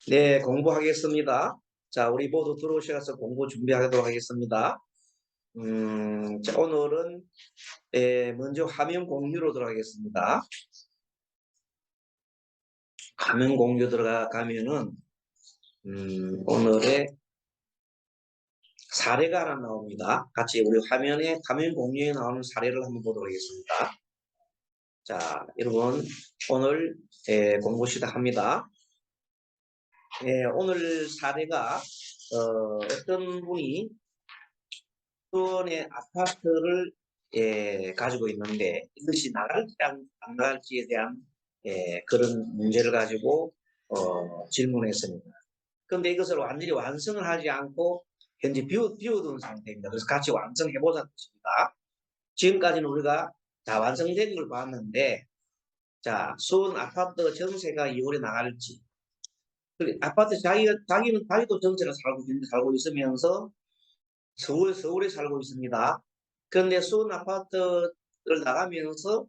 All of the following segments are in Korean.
네, 공부하겠습니다. 자, 우리 모두 들어오셔서 공부 준비하도록 하겠습니다. 자, 오늘은 먼저 화면 공유로 들어가겠습니다. 화면 공유 들어가면은 오늘의 사례가 하나 나옵니다. 같이 우리 화면 공유에 나오는 사례를 한번 보도록 하겠습니다. 자, 여러분 오늘 공부 시작합니다. 오늘 사례가 어떤 분이 수원의 아파트를 가지고 있는데 이것이 나갈지 안 나갈지에 대한 그런 문제를 가지고 질문했습니다. 그런데 이것을 완전히 완성을 하지 않고 현재 비워둔 상태입니다. 그래서 같이 완성해보자는 것입니다. 지금까지는 우리가 다 완성된 걸 봤는데, 자, 수원 아파트 전세가 2월에 나갈지, 아파트 자기도 전세를 살고 있으면서 서울에 살고 있습니다. 그런데 수원 아파트를 나가면서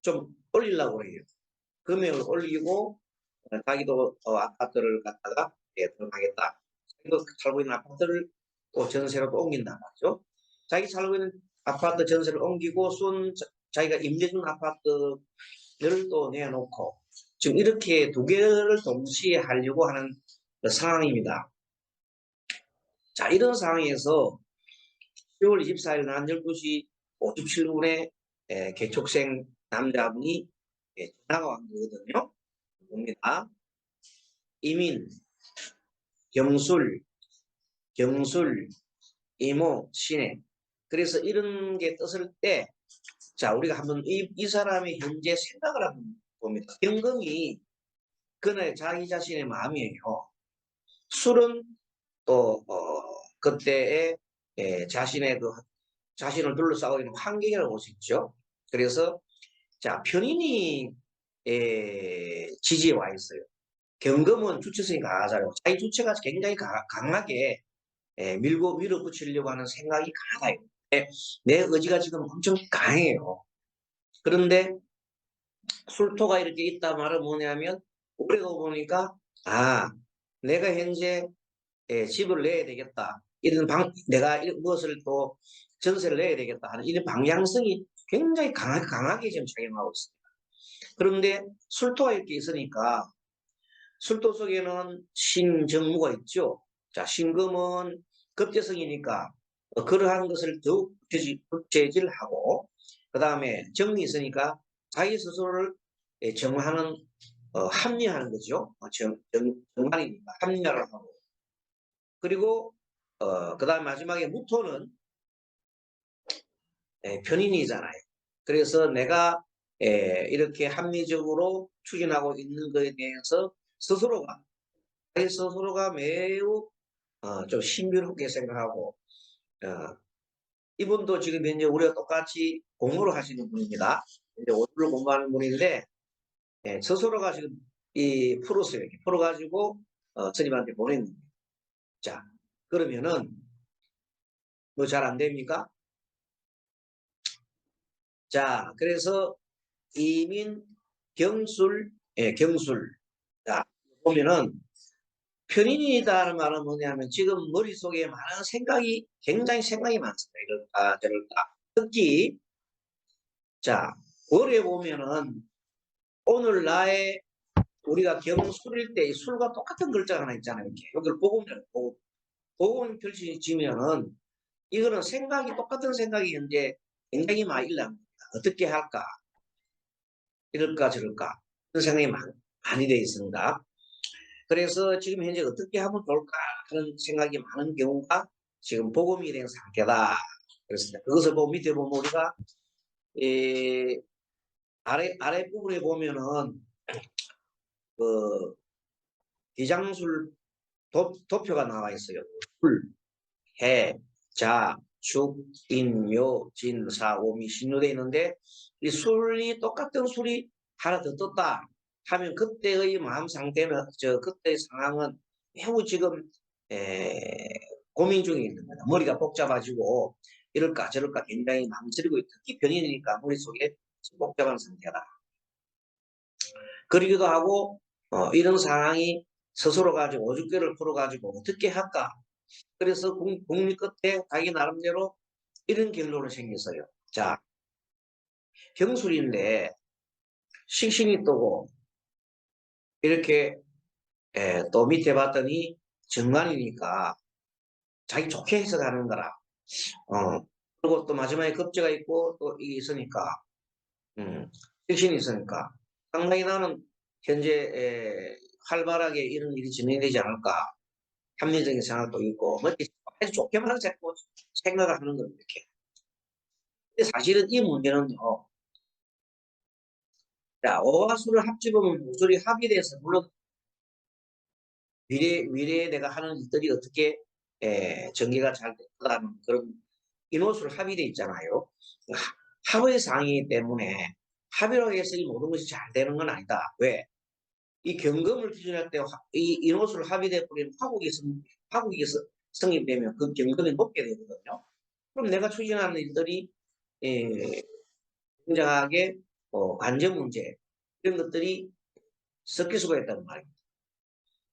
좀 올리려고 해요. 금액을 올리고 자기도 아파트를 갖다가 들어가겠다. 자기도 살고 있는 아파트를 또 전세로 또 옮긴단 말이죠. 자기 살고 있는 아파트 전세를 옮기고 수원 자기가 임대준 아파트를 또 내놓고 지금 이렇게 두 개를 동시에 하려고 하는 상황입니다. 자, 이런 상황에서 10월 24일 난 12시 57분에 개촉생 남자분이 전화가 온 거거든요. 봅니다. 이민, 경술, 이모, 신혜. 그래서 이런 게 떴을 때, 자, 우리가 한번 이 사람의 현재 생각을 한번 봅니다. 경금이 그날 자기 자신의 마음이에요. 술은 또, 그때의 자신의 자신을 둘러싸고 있는 환경이라고 볼 수 있죠. 그래서 자, 편인이 지지에 와 있어요. 경금은 주체성이 강하잖아요. 자기 주체가 굉장히 강하게 밀어붙이려고 하는 생각이 강해요. 내 의지가 지금 엄청 강해요. 그런데 술토가 이렇게 있다 말은 뭐냐면 오래가 보니까 내가 현재 집을 내야 되겠다. 내가 무엇을 또 전세를 내야 되겠다 하는 이런 방향성이 굉장히 강하게 지금 작용하고 있습니다. 그런데 술토가 이렇게 있으니까 술도 속에는 신정무가 있죠. 자, 신금은 급제성이니까 그러한 것을 더욱 부채질하고 그 다음에 정이 있으니까 자기 스스로를 정하는 합리화하는 거죠. 정말이니까 합리화를 하고 그리고 그 다음 마지막에 무토는 편인이잖아요. 그래서 내가 이렇게 합리적으로 추진하고 있는 것에 대해서 자기 스스로가 매우 좀 신비롭게 생각하고 이분도 지금 현재 우리가 똑같이 공부를 하시는 분입니다. 이제 오류를 공부하는 분인데 스스로가 지금 풀었어요. 이렇게 풀어가지고 스님한테 보냈는 거예요. 자, 그러면은 뭐 잘 안 됩니까? 자, 그래서 이민 경술, 경술. 자, 보면은 편인이다는 말은 뭐냐면 지금 머릿속에 많은 굉장히 생각이 많습니다. 이럴까 저럴까. 특히 자, 월에 보면은 오늘 나의 우리가 경술일 때 술과 똑같은 글자가 하나 있잖아요. 이렇게 여기를 복음 펼치지면은 이거는 똑같은 생각이 현재 굉장히 많이 일납니다. 어떻게 할까? 이럴까 저럴까? 그런 생각이 많이 되어 있습니다. 그래서 지금 현재 어떻게 하면 좋을까 하는 생각이 많은 경우가 지금 복음이 된 상태다. 그렇습니다. 그것을 보고 밑에 보면 우리가 아래 부분에 보면은 그 비장술 도표가 나와 있어요. 술, 해, 자, 축, 인, 묘, 진, 사, 오미, 신유되어 있는데 이 술이 똑같은 술이 하나 더 떴다 하면 그때의 마음 상태는 그때의 상황은 매우 지금 고민 중에 있는 거다. 머리가 복잡해지고 이럴까 저럴까 굉장히 망설이고 특히 변인이니까 머릿속에 복잡한 상태다. 그러기도 하고 이런 상황이 스스로 가지고 오죽교를 풀어가지고 어떻게 할까? 그래서 국립 끝에 자기 나름대로 이런 결론을 생겼어요. 자, 경술인데 식신이 뜨고 이렇게 또 밑에 봤더니 정관이니까 자기 좋게 해석하는 거라. 그리고 또 마지막에 급제가 있고 또 이게 있으니까 식신이 있으니까 상당히 나는 현재 활발하게 이런 일이 진행되지 않을까 합리적인 생각도 있고 뭐 아주 좋게만 하고 자꾸 생각을 하는 겁니다. 이렇게. 근데 사실은 이 문제는요. 자, 오와 수를 합집으면 모조리 합의돼서 물론 미래에 내가 하는 일들이 어떻게 전개가 잘 될까라는 그런 인호수를 합의돼 있잖아요. 합의 사항이기 때문에 합의로 해서 이 모든 것이 잘 되는 건 아니다. 왜? 이 경금을 기준할 때 이 인호수를 합의돼 버리면 화국이 성립되면 그 경금이 높게 되거든요. 그럼 내가 추진하는 일들이 굉장하게 관전 문제 이런 것들이 섞일 수가 있다는 말입니다.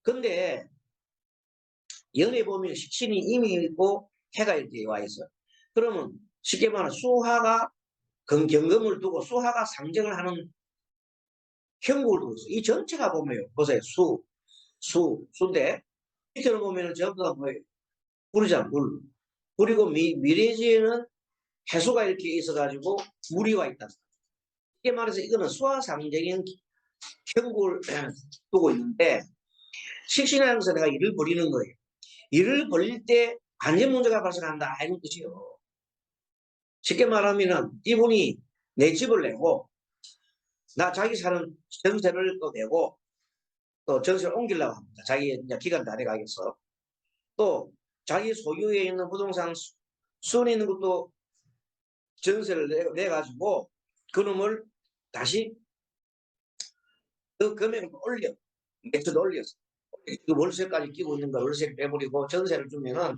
근데 연에 보면 식신이 이미 있고 해가 이렇게 와 있어요. 그러면 쉽게 말하면 수화가 경금을 두고 수화가 상징을 하는 형국을 두고 있어요. 이 전체가 보면 보세요. 수인데 밑에를 보면 전부 다 뭐예요? 불이잖아, 물. 그리고 미래지에는 해수가 이렇게 있어가지고 물이 와 있다. 쉽게 말해서 이거는 수화 상징인 형국을 두고 있는데 식신하면서 내가 일을 벌이는 거예요. 일을 벌릴 때 관전 문제가 발생한다 이런 뜻이요. 쉽게 말하면은 이분이 내 집을 내고 나 자기 사는 전세를 또 내고 또 전세를 옮기려고 합니다. 자기 이제 기간 다 돼가겠어. 또 자기 소유에 있는 부동산 수원에 있는 것도 전세를 내가지고 그놈을 다시 그 금액을 올려 매수도 올렸어. 그 월세까지 끼고 있는 거 월세를 빼버리고 전세를 주면은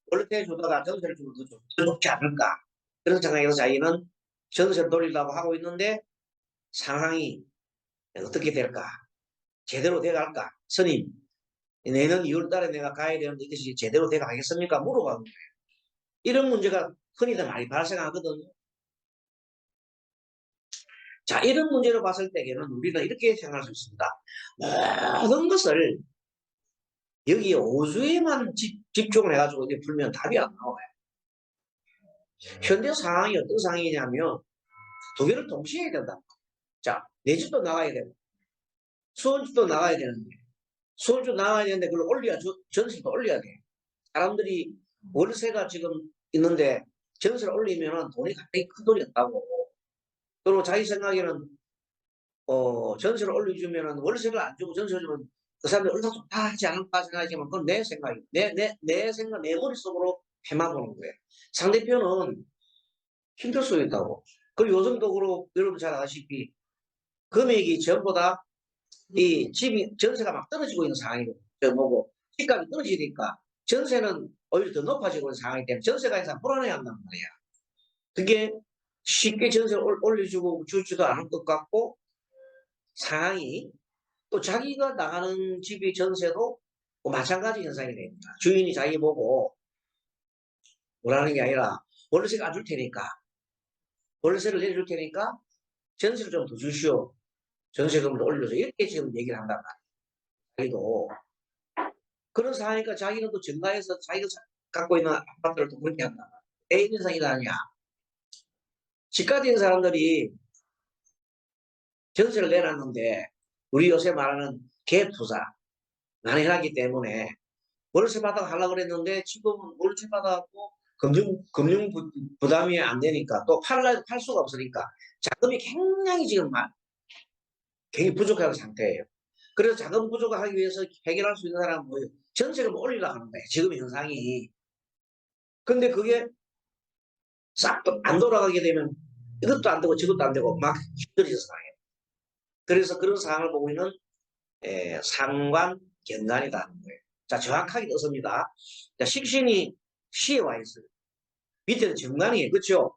월세 주다가 전세를 주면 더 좋지 않을까. 그런 생각에서 자기는 전세를 돌리려고 하고 있는데 상황이 어떻게 될까? 제대로 돼갈까? 스님, 내년 2월 달에 내가 가야 되는데 이것이 제대로 돼가겠습니까? 물어보는 거예요. 이런 문제가 흔히들 많이 발생하거든요. 자, 이런 문제로 봤을 때에는 우리는 이렇게 생각할 수 있습니다. 모든 것을 여기 오주에만 집중을 해가지고 이렇게 풀면 답이 안 나와요. 현대 상황이 어떤 상황이냐면 두 개를 동시에 해야 된다. 자, 내 집도 나가야 되고 수원집도 나가야 되는데 수원집 나가야 되는데 그걸 올려야 전세도 올려야 돼. 사람들이 월세가 지금 있는데 전세를 올리면 돈이 갑자기 큰 돈이 없다고. 그리고 자기 생각에는 전세를 올려주면 월세를 안 주고 전세를 주면 그 사람들 얼마나 좋다 하지 않을까 생각하지만 그건 내 생각이 내 생각 내 머릿속으로 해마보는 거예요. 상대편은 힘들 수 있다고. 그리고 요즘도 그렇고 여러분 잘 아시피 금액이 전부 다 이 집이 전세가 막 떨어지고 있는 상황이고 뭐고 집값이 떨어지니까 전세는 오히려 더 높아지고 있는 상황이기 때문에 전세가 인상 불안해한단 말이야. 그게 쉽게 전세를 올려주고 주지도 않을 것 같고 상황이 또 자기가 나가는 집의 전세도 마찬가지 현상이 됩니다. 주인이 자기 보고 뭐라는 게 아니라 월세가 안 줄 테니까 월세를 내줄 테니까 전세를 좀 더 주시오. 전세금을 올려서 이렇게 지금 얘기를 한단 말이에요. 자기도 그런 상황이니까 자기는 또 증가해서 자기가 갖고 있는 아파트를 또 그렇게 한단 말이에요. 애인 현상이 아니야. 집값 있는 사람들이 전세를 내놨는데 우리 요새 말하는 갭 투자 많이 하기 때문에 월세 받아 하려고 그랬는데 지금은 월세 받아갖고 금융 부담이 안 되니까 또 팔 수가 없으니까 자금이 굉장히 지금 굉장히 부족한 상태예요. 그래서 자금 부족을 하기 위해서 해결할 수 있는 사람은 뭐예요? 전세를 올리려고 하는 거예요. 지금 현상이. 근데 그게 싹 안 돌아가게 되면 이것도 안 되고 저것도 안 되고 막 힘들어지는 상황이에요. 그래서 그런 상황을 보고 있는 상관 경관이라는 거예요. 자, 정확하게 떴습니다. 자, 식신이 시에 와 있어요. 밑에는 정관이에요. 그렇죠?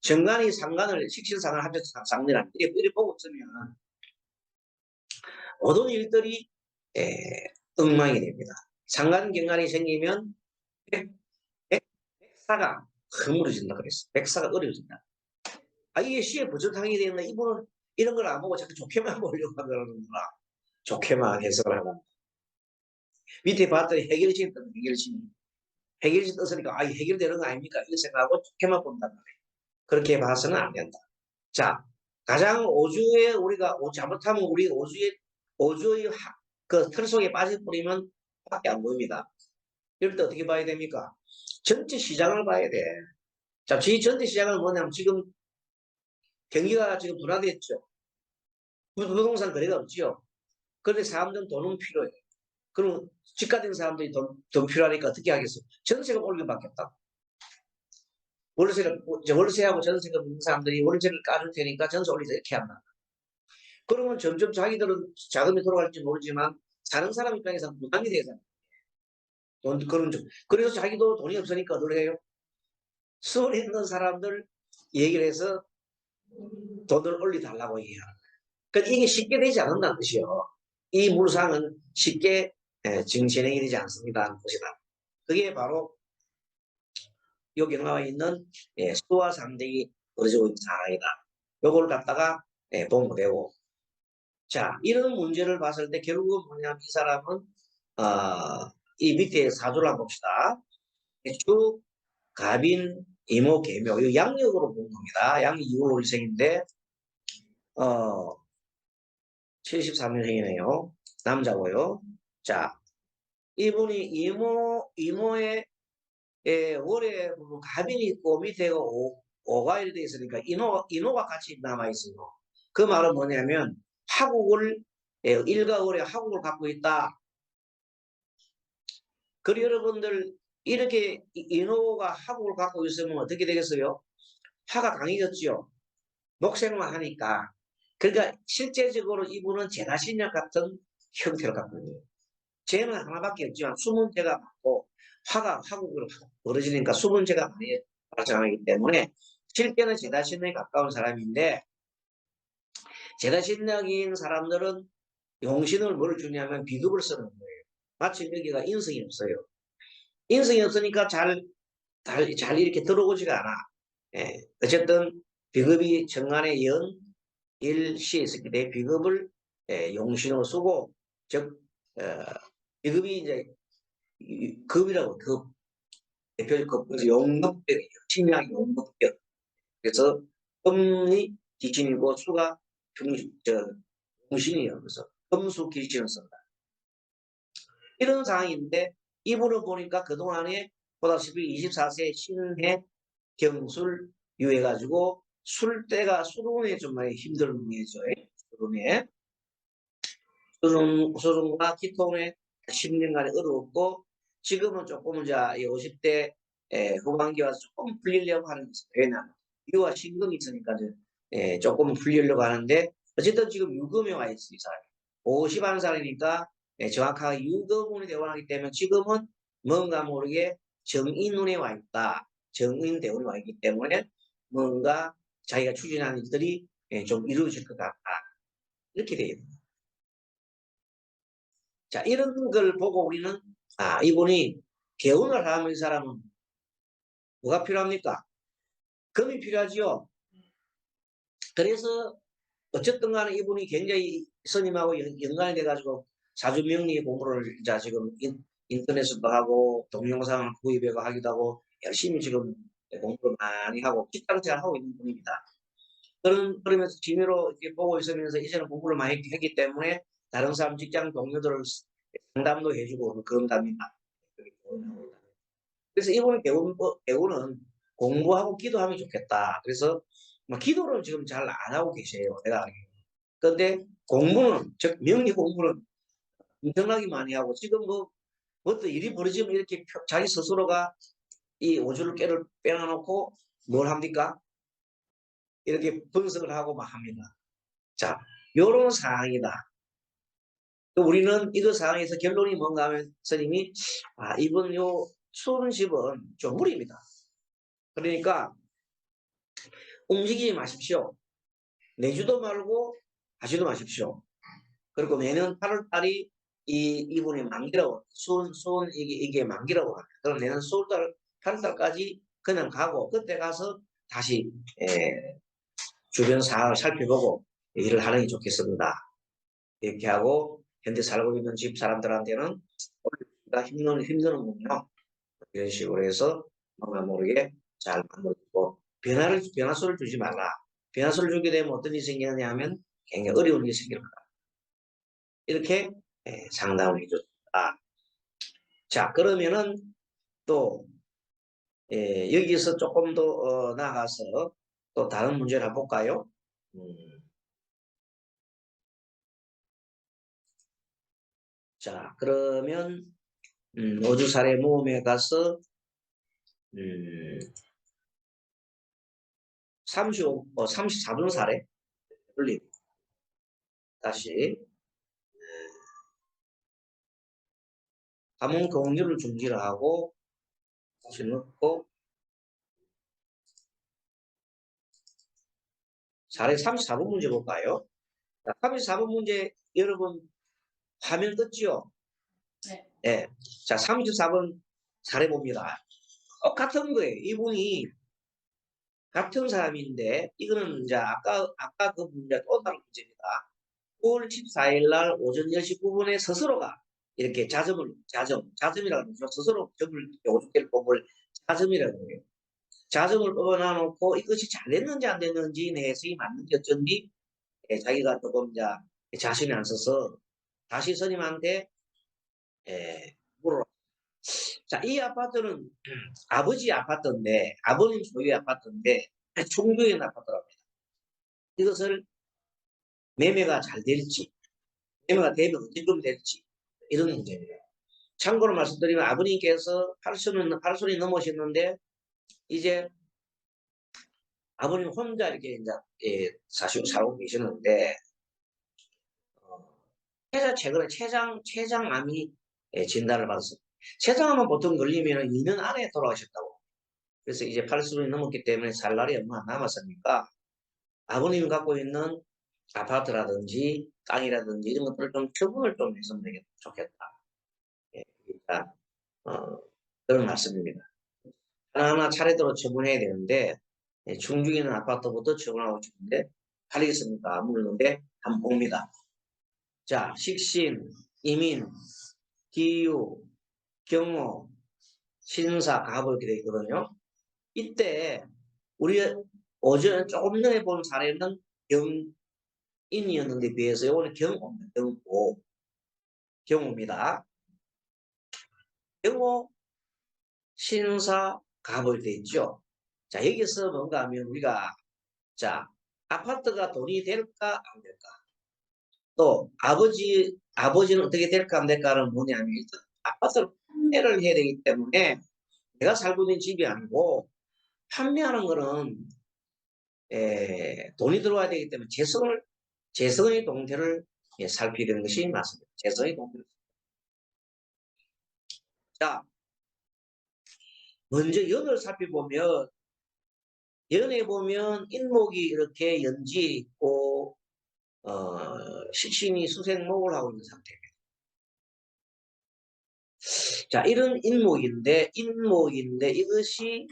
정관이 상관을 식신상을 합쳐서 상관이라는 이렇게 보고 있으면 모든 일들이 엉망이 됩니다. 상간경란이 생기면 백사가 허물어진다 그랬어. 백사가 어려워진다. 이게 시에 부족하게 되는 이분은 이런 걸 안 보고 자꾸 좋게만 보려고 하는구나. 좋게만 해석을 하는. 밑에 봤더니 해결식이 떴다. 해결식 떴으니까 이 해결되는 거 아닙니까? 이렇게 생각하고 좋게만 본단 말이에요. 그렇게 봐서는 안 된다. 자, 가장 오주에 우리가 잘못하면 우리 오주의 그 틀 속에 빠져버리면 밖에 안 보입니다. 이럴 때 어떻게 봐야 됩니까? 전체 시장을 봐야 돼. 자, 전체 시장은 뭐냐면 지금 경기가 지금 둔화됐죠. 부동산 거래가 없죠. 그런데 사람들은 돈은 필요해. 그럼 집가된 사람들이 돈 필요하니까 어떻게 하겠어? 전세가 올게 받겠다. 월세하고 전세가 없는 사람들이 월세를 까줄 테니까 전세 올리자 이렇게 한다. 그러면 점점 자기들은 자금이 돌아갈지 모르지만 사는 사람 입장에서는 부담이 되잖아요. 그래서 자기도 돈이 없으니까 어떻게해요? 수원에 있는 사람들 얘기를 해서 돈을 올려달라고 얘기하는 거예요. 그러니까 이게 쉽게 되지 않는다는 뜻이요. 이 물상은 쉽게 지금 진행이 되지 않습니다. 하는 것이다. 그게 바로 여기 나와 있는 수와 상대이 벌어지고 있는 상황이다. 요걸 갖다가 보면 되고. 자, 이런 문제를 봤을 때 결국은 뭐냐면 이 사람은 이 밑에 사주를 한번 봅시다. 주, 갑인, 이모, 계묘. 이 양력으로 보는 겁니다. 양력 2월 5일생인데 73년생이네요. 남자고요. 자, 이분이 이모의 월에 갑인이 있고 밑에가 오가일이 되어 있으니까 인호가 같이 남아 있어요. 그 말은 뭐냐면 화국을 일가월에 화국을 갖고 있다. 그리고 여러분들 이렇게 인호가 화국을 갖고 있으면 어떻게 되겠어요? 화가 강해졌죠. 목생만 하니까. 그러니까 실제적으로 이분은 제다신력 같은 형태를 갖고 있는 거예요. 죄는 하나밖에 없지만 수문제가 많고 화국으로 벌어지니까 수문제가 많이 발생하기 때문에 실제는 제다신력에 가까운 사람인데 제다신력인 사람들은 용신을 뭘 주냐면 비급을 쓰는 거예요. 마침 여기가 인성이 없어요. 인성이 없으니까 잘 이렇게 들어오지가 않아. 어쨌든 비급이 정관의 연, 일, 시에 있었기 때문에 비급을 용신으로 쓰고 즉 비급이 이제 급이라고 급 대표적 급 용급격이에요. 식량 용급격. 그래서 금이 기신이고 수가 용신이에요. 그래서 금수 기신을 쓴다. 이런 상황인데 이분을 보니까 그동안에 보다시피 24세 신해 경술 유해가지고 술운에 좀 많이 힘든 분이죠. 술운과 기토운에 10년간에 어려웠고 지금은 조금 이제 50대 후반기 와서 조금 풀리려고 하는 것입니다. 왜냐하면 유와 신금이 있으니까 조금 풀리려고 하는데 어쨌든 지금 유금에 와 있어요. 51살이니까 정확하게 유금운이 되어나기 때문에 지금은 뭔가 모르게 정인운에 와 있다. 정인대운에 와 있기 때문에 뭔가 자기가 추진하는 일들이 좀 이루어질 것 같다. 이렇게 돼요. 자, 이런 걸 보고 우리는 이분이 개운을 하면 이 사람은 뭐가 필요합니까? 금이 필요하지요. 그래서 어쨌든 간에 이분이 굉장히 스님하고 연관이 돼가지고 사주명리 공부를 이제 지금 인터넷으로 하고 동영상을 구입해서 하기도 하고 열심히 지금 공부를 많이 하고 직장생활 하고 있는 분입니다. 그러면서 취미로 이렇게 보고 있으면서 이제는 공부를 많이 했기 때문에 다른 사람 직장 동료들을 상담도 해주고 그런답니다. 그래서 이분은 배우는 공부하고 기도하면 좋겠다. 그래서 기도를 지금 잘 안 하고 계세요. 내가 알기로. 그런데 공부는, 즉 명리 공부는 엄청나게 많이 하고 지금 어떤 일이 벌어지면 이렇게 자기 스스로가 이 오주를 빼놔놓고 뭘 합니까? 이렇게 분석을 하고 막 합니다. 자, 요런 상황이다. 우리는 이거 상황에서 결론이 뭔가 하면 스님이 이번 요 수원집은 좀 무리입니다. 그러니까 움직이지 마십시오. 내주도 말고 하지도 마십시오. 그리고 매년 8월 달이 이분이 만기라고, 이게 만기라고 합니다. 그럼 내년 10월 8월달까지 그냥 가고, 그때 가서 다시, 주변 상황을 살펴보고 일을 하는 게 좋겠습니다. 이렇게 하고, 현재 살고 있는 집 사람들한테는 힘드는군요. 이런 식으로 해서 뭔가 모르게 잘 만들고, 변화수를 주지 말라. 변화수를 주게 되면 어떤 일이 생기느냐 하면 굉장히 어려운 일이 생길 거다. 이렇게 상담을 해줬다. 자, 그러면은 또 여기서 조금 더 나가서 또 다른 문제를 한번 볼까요? 자, 그러면 어주사례 모험에 가서 34분 사례 올림. 다시 감원 공유를 중지를 하고 다시 넣고 사례 34번 문제 볼까요? 자, 34번 문제 여러분 화면 떴죠? 네. 네. 자, 34번 사례 봅니다. 똑같은 거예요. 이분이 같은 사람인데 이거는 이제 아까 그 문제 또 다른 문제입니다. 9월 14일 날 오전 10시 9분에 스스로가 이렇게 자점이라고 하죠. 스스로 점을 50개를 뽑을 자점이라고 해요. 자점을 뽑아놔 놓고 이것이 잘 됐는지 안 됐는지 내 해석이 맞는지 어쩐지 자기가 조금 이제 자신이 안 써서 다시 스님한테 물어라. 자, 이 아파트는 아버지 아파트인데 아버님 소유의 아파트인데 총교인 아파트랍니다. 이것을 매매가 잘 될지 매매가 되면 언제쯤 될지 이런 문제입니다. 참고로 말씀드리면 아버님께서 80손이 넘으셨는데 이제 아버님 혼자 이렇게 이제 사시고 살고 계시는데 최근에 췌장암이 진단을 받았어요. 췌장암은 보통 걸리면 2년 안에 돌아가셨다고. 그래서 이제 80손이 넘었기 때문에 살 날이 얼마 안 남았으니까 아버님이 갖고 있는 아파트라든지 땅이라든지 이런 것들을 좀 처분을 좀 했으면 좋겠다. 그러니까 그런 말씀입니다. 하나하나 차례대로 처분해야 되는데 중중에 있는 아파트부터 처분하고 싶은데 팔리겠습니까? 물는데 한번 봅니다. 자, 식신, 이민, 기유, 경호, 신사, 가보 이렇게 되어 있거든요. 이때 우리 오전 조금 전에 본 사례는 경인이었는데 비해서 이거는 경호입니다. 경호, 신사, 가보 이렇게 되어 있죠. 자, 여기서 뭔가 하면 우리가 자, 아파트가 돈이 될까 안 될까? 또 아버지는 어떻게 될까 안 될까는 뭐냐면 일단 아파트를 판매를 해야 되기 때문에 내가 살고 있는 집이 아니고 판매하는 거는 돈이 들어와야 되기 때문에 재성의 동태를 살피는 야 되는 것이 맞습니다. 재성의 동태를. 자, 먼저 연을 살펴보면 연에 보면 인목이 이렇게 연지 있고 식신이 수생목을 하고 있는 상태입니다. 자, 이런 인목인데 이것이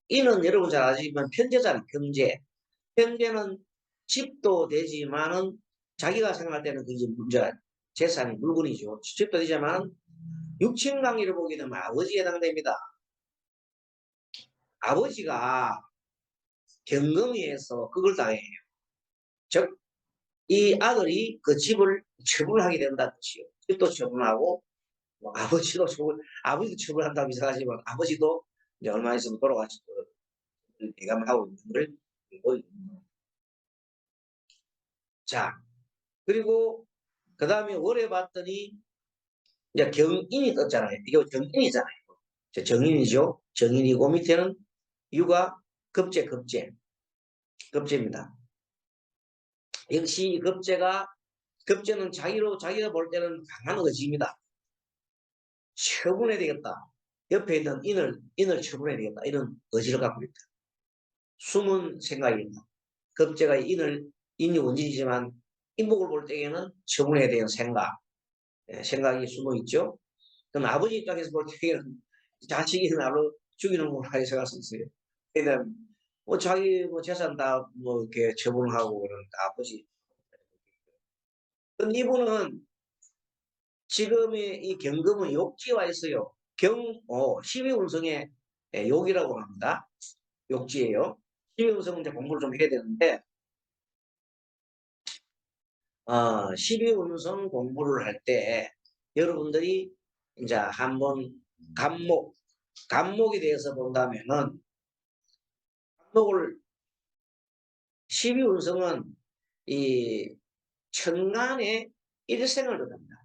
인은 여러분 잘 아시지만 편재잖아요. 편재는 집도 되지만은 자기가 생각할 때는 그게 문제가 재산이 물건이죠. 집도 되지만 육친강의를 보게 되면 아버지에 해당됩니다. 아버지가 경금위에서 그걸 당해요. 즉, 이 아들이 그 집을 처분하게 된다는 뜻이요. 집도 처분하고 아버지도 처분한다고 이상하지만 아버지도 이제 얼마 있으면 돌아가시고 대감하고 있는 걸 보이고 자, 그리고 그 다음에 월에 봤더니 이제 경인이 떴잖아요. 이거 경인이잖아요. 정인이죠. 정인이고 밑에는 유가 급제입니다. 역시 급제는 자기가 볼 때는 강한 의지입니다. 처분해야 되겠다. 옆에 있는 인을 처분해야 되겠다. 이런 의지를 갖고 있다. 숨은 생각입니다. 급제가 인이 원진이지만 인복을 볼 때에는 처분해야 되는 생각. 생각이 숨어 있죠. 그럼 아버지 입장에서 볼 때는 자식이 나를 죽이는 걸로 생각할 수 있어요. 그러니까 뭐 자기 뭐 재산 다 뭐 이렇게 처분을 하고 그러니까 아버지. 그럼 이분은 지금의 이 경금은 욕지와 있어요. 12운성의 욕이라고 합니다. 욕지예요. 12운성은 이제 공부를 좀 해야 되는데 12운성 공부를 할 때 여러분들이 이제 한번 간목에 대해서 본다면은 간목을 12운성은 이 천간의 일생을 뜻합니다.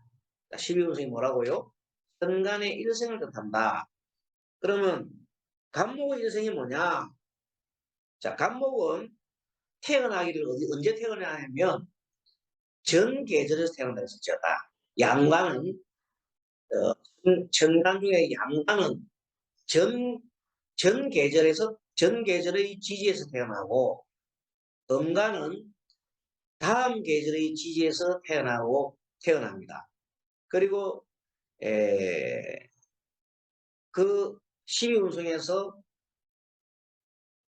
12운성이 뭐라고요? 천간의 일생을 뜻한다. 그러면 간목의 일생이 뭐냐? 자, 간목은 태어나기를 언제 태어나냐면 전 계절에서 태어난다 했었죠. 양간은 천간 중에 양간은 전 계절의 지지에서 태어나고 음간은 다음 계절의 지지에서 태어납니다. 그리고 그 12운성에서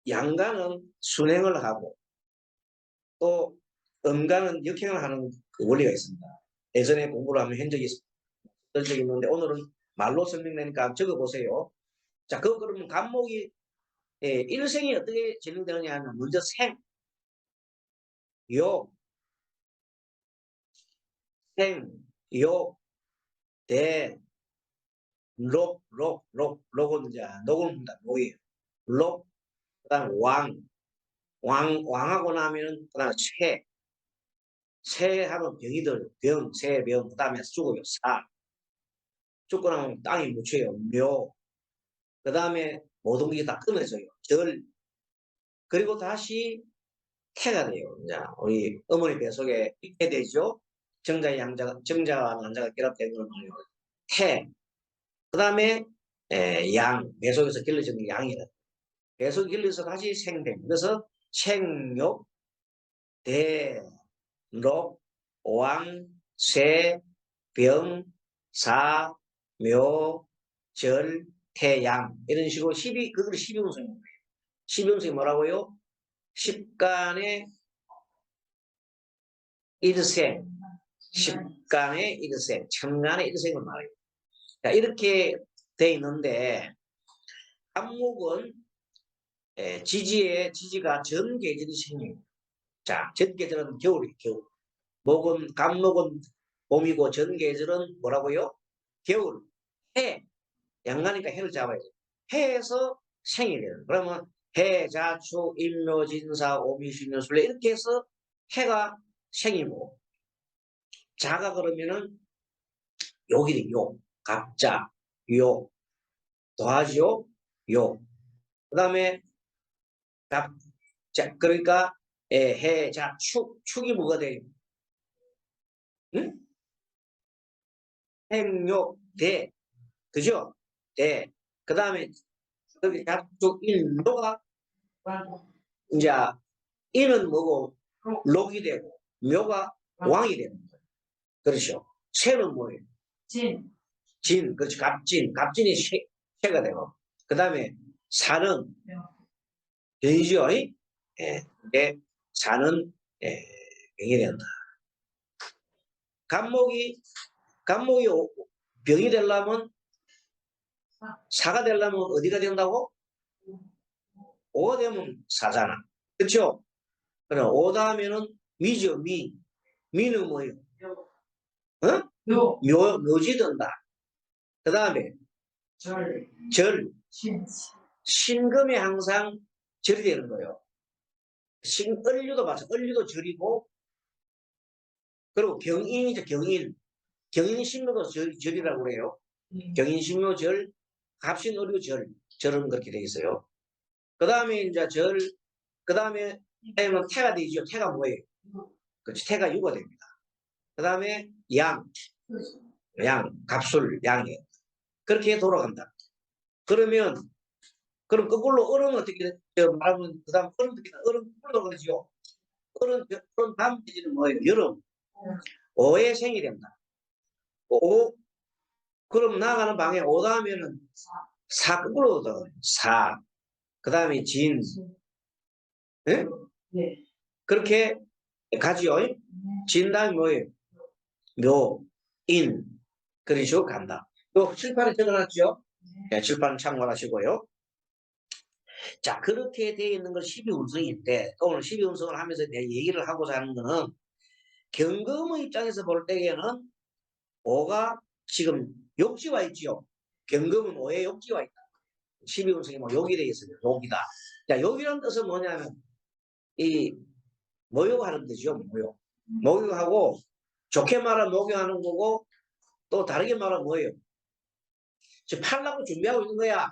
양간은 순행을 하고 또 음간은 역행을 하는 그 원리가 있습니다. 예전에 공부를 하면 한 적이 있는데 오늘은 말로 설명되니까 적어보세요. 자, 그러면 간목이 일생이 어떻게 진행되느냐 하면 먼저 요, 요, 대, 록은 이제 녹을 합니다. 녹이에요. 록, 그 다음 왕하고 나면은 그 다음에 새하면 병이들, 새, 병, 그 다음에 죽어요. 죽고 나면 땅이 묻혀요. 그 다음에 모든 게 다 끊어져요. 그리고 다시 태가 돼요. 이제 우리 어머니 뱃속에 있게 되죠. 정자와 난자가 결합된 걸 말해요. 태. 그 다음에 뱃속에서 길러지는 양이다. 뱃속 길러서 다시 생됨. 그래서 생욕, 대, 록, 왕, 쇠, 병, 사, 묘, 절, 태, 양. 이런 식으로 그걸 12운성입니다. 12운성이 뭐라고요? 십간의 일생, 십간의 일생, 천간의 일생을 말해요. 자, 이렇게 돼 있는데, 간목은 지지가 전 계절이 생겨요. 자, 전 계절은 겨울이에요, 겨울. 간목은 봄이고 전 계절은 뭐라고요? 겨울. 해. 양간이니까 해를 잡아야죠. 해에서 생이 돼요. 그러면 해, 자축, 인묘, 진사, 오미, 신묘, 술래 이렇게 해서 해가 생이고 자가 그러면은 욕이 욕, 갑자, 욕, 도화지요, 욕. 그 다음에 그러니까 해, 자, 축이 뭐가 돼요? 응? 행욕, 대, 그죠? 대. 그 다음에 여기 자축, 인묘가 이제 인은 뭐고 록이 되고 묘가 왕이 되는 거예요. 그렇죠. 새는 뭐예요? 그렇죠. 갑진이 새가 되고 그 다음에 사는 병이죠. 근데 사는 병이 된다. 간목이 병이 되려면 사가 되려면 어디가 된다고? 오가 되면 사잖아. 그렇죠? 그럼 오다 하면은 미죠. 미는 뭐예요? 어? 묘지 된다. 그 다음에 절. 신금이 항상 절이 되는 거예요. 을류도 마찬가지. 을류도 절이고 그리고 경인이죠. 경인 신묘도 절이라고 그래요. 경인 신묘 절, 갑신 을류 절은 그렇게 돼 있어요. 그 다음에 이제 그 다음에 태가 되죠. 태가 뭐예요? 그렇지. 태가 유가 됩니다. 그 다음에 갑술, 양이에요. 그렇게 돌아간다. 그럼 거꾸로 얼음 어떻게 말하면 그 다음 얼음 거꾸로 그러죠. 얼음 다음 페이지는 뭐예요? 여름. 5의 생이 된다. 오, 그럼 나가는 방에 오 다음에는 사 거꾸로 더 사. 그 다음에 진. 예? 네. 그렇게 가지요. 진 다음에 뭐예요? 묘, 인. 그런 식으로 간다. 또 칠판에 적어놨죠? 네, 칠판 참고하시고요. 자, 그렇게 되어 있는 걸 12운성인데, 오늘 12운성을 하면서 내 얘기를 하고자 하는 거는, 경금의 입장에서 볼 때에는 오가 지금 욕지와 있지요. 경금은 오에 욕지와 있다. 12운성이 뭐 욕이 되어 있어요. 욕이다. 자, 욕이라는 뜻은 뭐냐면, 이 모욕하는 뜻이죠. 모욕. 모욕하고, 좋게 말하면 모욕하는 거고, 또 다르게 말하면 뭐예요? 지금 팔려고 준비하고 있는 거야.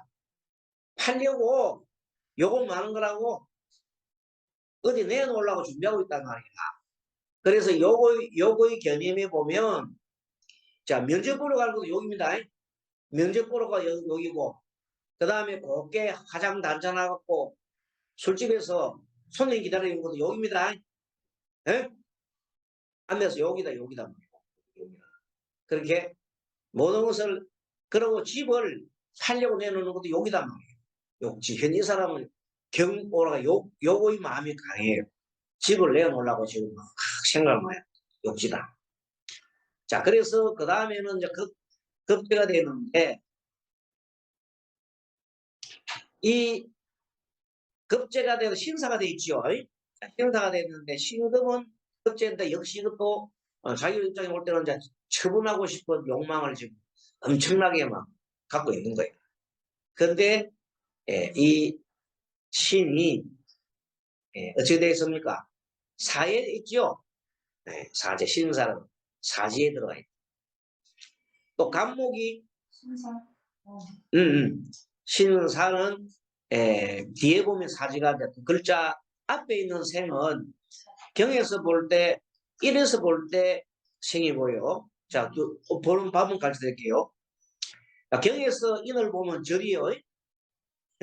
팔려고 요금 많은 거라고 어디 내놓으려고 준비하고 있단 말이야. 그래서 요거의 개념에 보면, 자, 면접 보러 가는 것도 욕입니다. 면접 보러 가 욕이고, 그 다음에 곱게 화장 단짠하고 술집에서 손님 기다리는 것도 욕입니다. 에? 안에서 욕이다, 욕이다. 그렇게 모든 것을, 그러고 집을 살려고 내놓는 것도 욕이단 말이에요. 욕지. 현이 사람은 경오라가 욕의 마음이 강해요. 집을 내놓으려고 지금 막 생각을 해요. 욕지다. 자, 그래서 그 다음에는 이제 급제가 되는데, 이 급제가 되고 신사가 돼 있죠. 신사가 되는데, 신금은 급제인데, 역시 이것도 자기 입장에 볼 때는 이제 처분하고 싶은 욕망을 지금 엄청나게 막 갖고 있는 거예요. 그런데 이 신이 어떻게 되어 있습니까? 사에 있죠. 사제 신사는 사지에 들어가 있다. 또 간목이 신사. 신사는 뒤에 보면 사지가 됐고, 글자 앞에 있는 생은 경에서 볼 때, 일에서 볼 때 생이 보여. 자, 보는 밥은 가르쳐 드릴게요. 경에서 인을 보면 절이요.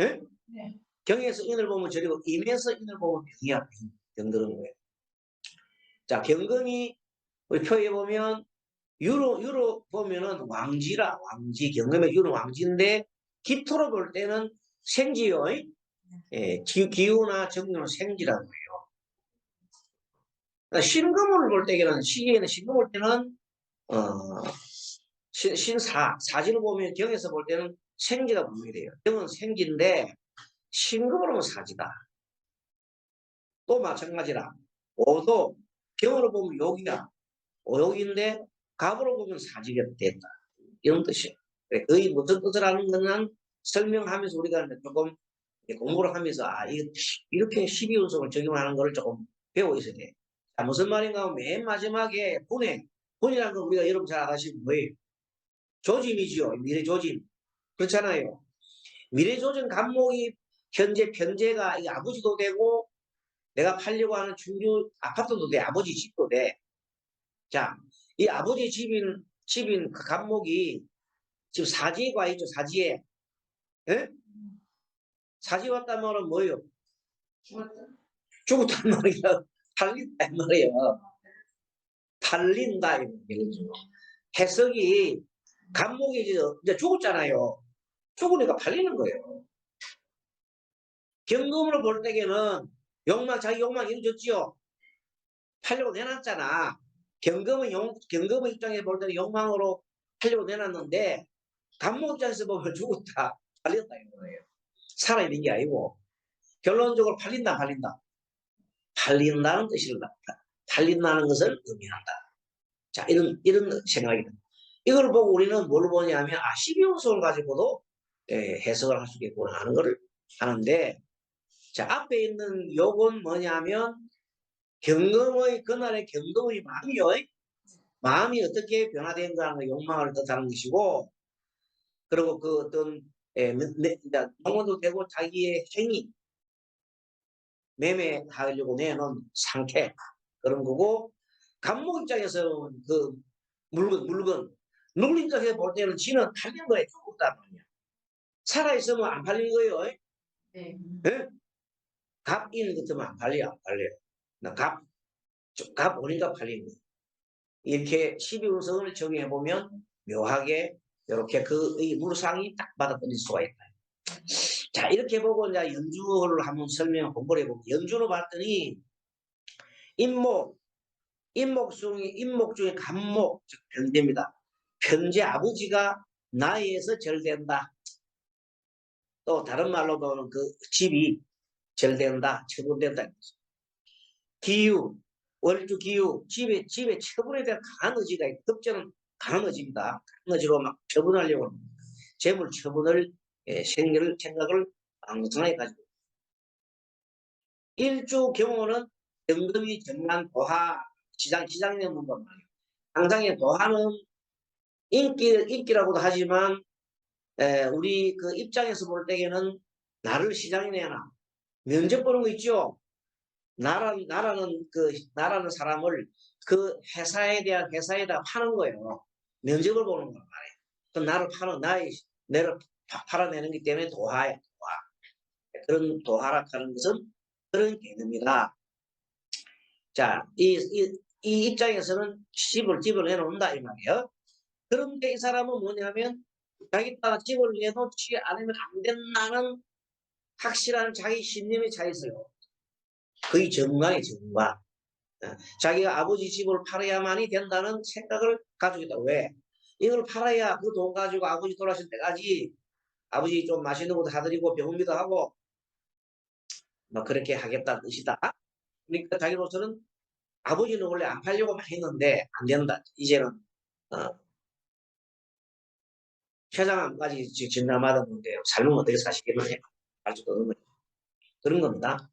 예? 네. 경에서 인을 보면 절이고, 임에서 인을 보면 병이야. 병 들은 거예요. 자, 경금이 우리 표에 보면 유로 보면은 왕지라, 왕지, 경금의 유로 왕지인데, 기토로 볼 때는 생지요. 기후나 정유는 생지라고 해요. 그러니까 신금을 볼 때는, 시기에는 신금 볼 때는, 사지를 보면 경에서 볼 때는 생지가 분명히 돼요. 경은 생지인데, 신금으로 보면 사지다. 또 마찬가지라. 오도 경으로 보면 욕이야. 오욕인데, 갑으로 보면 사지가 됐다. 이런 뜻이에요. 거의 무슨 뜻을 하는 거는 설명하면서 우리가 조금 공부를 하면서, 이렇게 12운성을 적용하는 것을 조금 배워 있어야 돼. 자, 무슨 말인가 하면 맨 마지막에 분이라는 건 우리가 여러분 잘 아시는 거예요. 조짐이지요. 미래 조짐. 그렇잖아요. 미래 조짐 간목이 현재 편재가 이 아버지도 되고, 내가 팔려고 하는 충주 아파트도 돼. 아버지 집도 돼. 자, 이 아버지 집인 그 간목이 지금 사지에 가 있죠. 사지에. 예? 사지 왔단 말은 뭐예요? 죽었단 말이야. 팔린단 말이야. 팔린다. 이거죠. 해석이, 간목이 이제 죽었잖아요. 죽으니까 팔리는 거예요. 경금으로 볼 때에는 자기 욕망 이루어졌지요. 팔려고 내놨잖아. 경금의 입장에 볼 때는 욕망으로 팔려고 내놨는데, 간목 입장에서 보면 죽었다. 팔렸다. 이거예요. 살아있는 게 아니고. 결론적으로 팔린다. 팔린다는 뜻을 갖다. 팔린다는 것을 의미한다. 자, 이런 생각이 듭니다. 이걸 보고 우리는 뭘 보냐면, 12운성을 가지고도 해석을 할 수 있겠구나 하는 것을 하는데, 자, 앞에 있는 요건 뭐냐면, 그날의 경금의 마음이요. 마음이 어떻게 변화된가 하는 욕망을 뜻하는 것이고, 그리고 그 어떤, 영혼도 되고 자기의 행위, 매매하려고 내놓은 상태, 그런 거고, 간목 입장에서는 그 물건, 누구 입장에서 볼 때는 지는 팔린 거에 죽었단 말이야. 살아있으면 안 팔린 거예요. 네. 예? 갑인 같으면 안 팔려. 나 갑 오니까 팔린 거야. 이렇게 12운성을 정해 보면 묘하게 이렇게 그의 물상이 딱 받아들일 수가 있다. 자, 이렇게 보고 이제 연주를 한번 설명 공부를 해보면, 연주로 봤더니 인목 중에 간목, 즉 편제입니다. 편제 아버지가 나이에서 절된다. 또 다른 말로도 그 집이 절된다, 처분된다. 기유, 월주 기유, 집에 처분에 대한 강한 의지가 있고, 급제는 강한 의지입니다. 강한 의지로 막 처분하려고 합니다. 재물 처분을 생각을 엉성하게 가지고. 일주 경우는 연금이 정난 도하, 시장에 있는 건 말이에요. 당장의 도하는 인기라고도 하지만, 우리 그 입장에서 볼 때에는 나를 시장에 내나 면접 보는 거 있죠. 나라는 사람을 그 회사에다 파는 거예요. 면접을 보는 거 말이에요. 그 나를 내를 팔아내는 것 때문에 도하야, 도하. 그런 도하락하는 것은 그런 개념이다. 자, 이 입장에서는 집을 내놓는다 이 말이에요. 그런데 이 사람은 뭐냐면 자기 따라 집을 내놓지 않으면 안 된다는 확실한 자기 신념에 차 있어요. 거의 전문가의 전문가. 자기가 아버지 집을 팔아야만이 된다는 생각을 가지고 있다. 왜? 이걸 팔아야 그 돈 가지고 아버지 돌아가실 때까지 아버지 좀 맛있는 것도 사드리고 병원비도 하고 뭐 그렇게 하겠다는 뜻이다. 그러니까 자기로서는 아버지는 원래 안 팔려고만 했는데 안 된다. 이제는 췌장암까지 진단받았는데 삶은 어떻게 사시기는 해. 알 수도 없는 거죠. 그런 겁니다.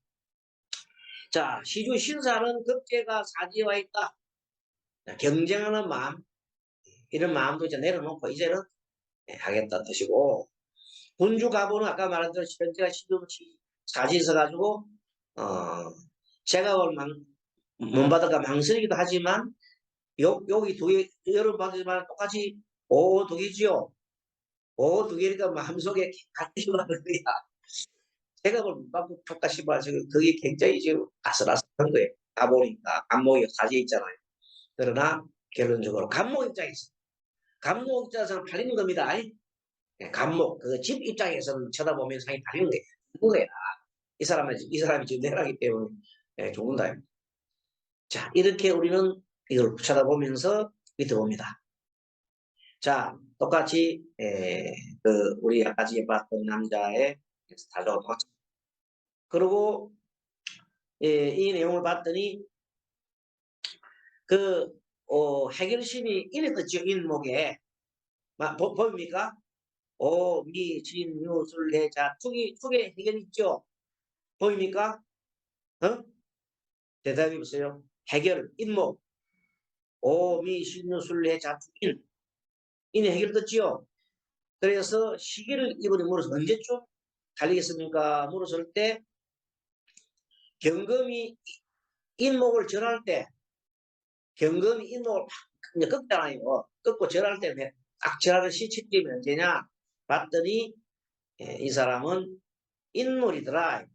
자, 시주 신사는 급제가 사지와 있다. 경쟁하는 마음, 이런 마음도 이제 내려놓고 이제는 하겠다 뜻이고, 군주 가보는 아까 말한 대로 현재가 시주 사지 있어가지고 제각을 못 받을까 망설이기도 하지만 여기 여러 받지만 똑같이 두 개지요. 두 개니까 마음속에 같이 말하는 거야. 제각을 못 받고 똑같이 말하면 그게 굉장히 지금 아슬아슬한 거예요. 가보니까 간목이 사지 있잖아요. 그러나 결론적으로 간목 입장에서 팔리는 겁니다. 간목 그 집 입장에서는 쳐다보면 상이 팔리는 거예요. 누구야? 이 사람이 지금 내라기 때문에 죽는다. 자, 이렇게 우리는 이걸 쳐다보면서 믿어봅니다. 자, 똑같이 우리 아까 전에 봤던 남자의 스타죠. 그리고 이 내용을 봤더니 해결심이 이랬었죠. 인목에 보입니까? 미진유술래자 축의 해결 있죠. 보입니까? 대답이 없어요. 해결 인목 미진유술래자 축인 이는 해결됐지요. 그래서 시기를 이번에 물어서 언제쯤 달리겠습니까? 물었을 때 경금이 인목을 절할 때 경금이 인목을 팍 꺾잖아요. 꺾고 절할 때 딱 절하는 시점이 언제냐 봤더니 이 사람은 인물이더라.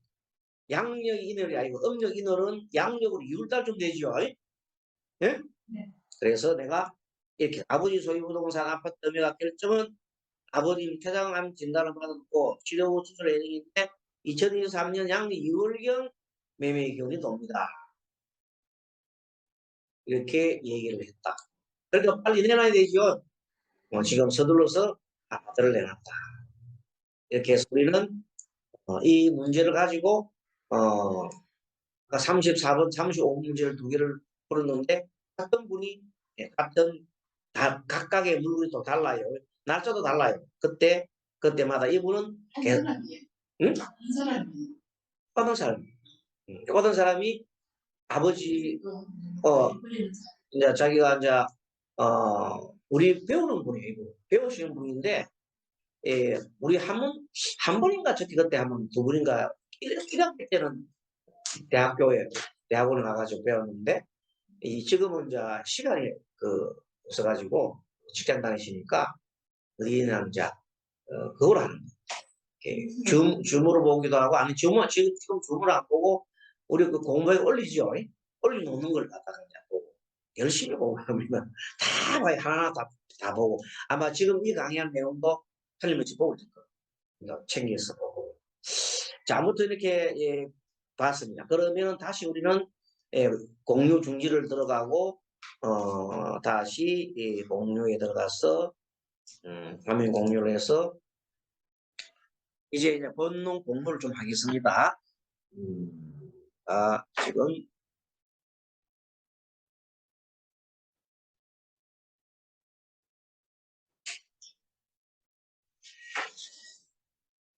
양력 인월이 아니고 음력 인월은 양력으로 6월달쯤 되죠. 예? 네. 그래서 내가 이렇게 아버지 소유 부동산 아파트 매각 결정은 아버님 췌장암 진단을 받았고 치료 후 수술 예정인데 2023년 양력 6월경 매매 기운이 돕니다. 이렇게 얘기를 했다. 그러니까 빨리 내놔야 되죠. 지금 서둘러서 아파트를 내놨다. 이렇게 해서 우리는 이 문제를 가지고 34번, 35번 문제를 두 개를 풀었는데 같은 분이 같은 각각의 물건이 또 달라요. 날짜도 달라요. 그때마다 이분은 응? 어떤 사람? 어떤 사람이 아버지 이제 자기가 이제 우리 배우는 분이에요. 배우시는 분인데 우리 한 번인가 저기 그때 한 번 두 번인가 1학기 때는 대학원에 가가지고 배웠는데 지금은 이제 시간이 없어가지고 직장 다니시니까 의인은 이제 그걸 하는 거예요. 줌으로 보기도 하고 아니 지금 줌을 안 보고 우리 그 공부에 올리죠. 올려놓는 걸 갖다가 이제 보고 열심히 보고 그러면 다 봐요. 하나하나 다 보고. 아마 지금 이 강의한 내용도 틀림없이 보고 있을 거예요. 챙겨서 보고. 자, 아무튼 이렇게 봤습니다. 그러면 다시 우리는 공유 중지를 들어가고 다시 공유에 들어가서 화면 공유를 해서 이제 본론 공부를 좀 하겠습니다. 지금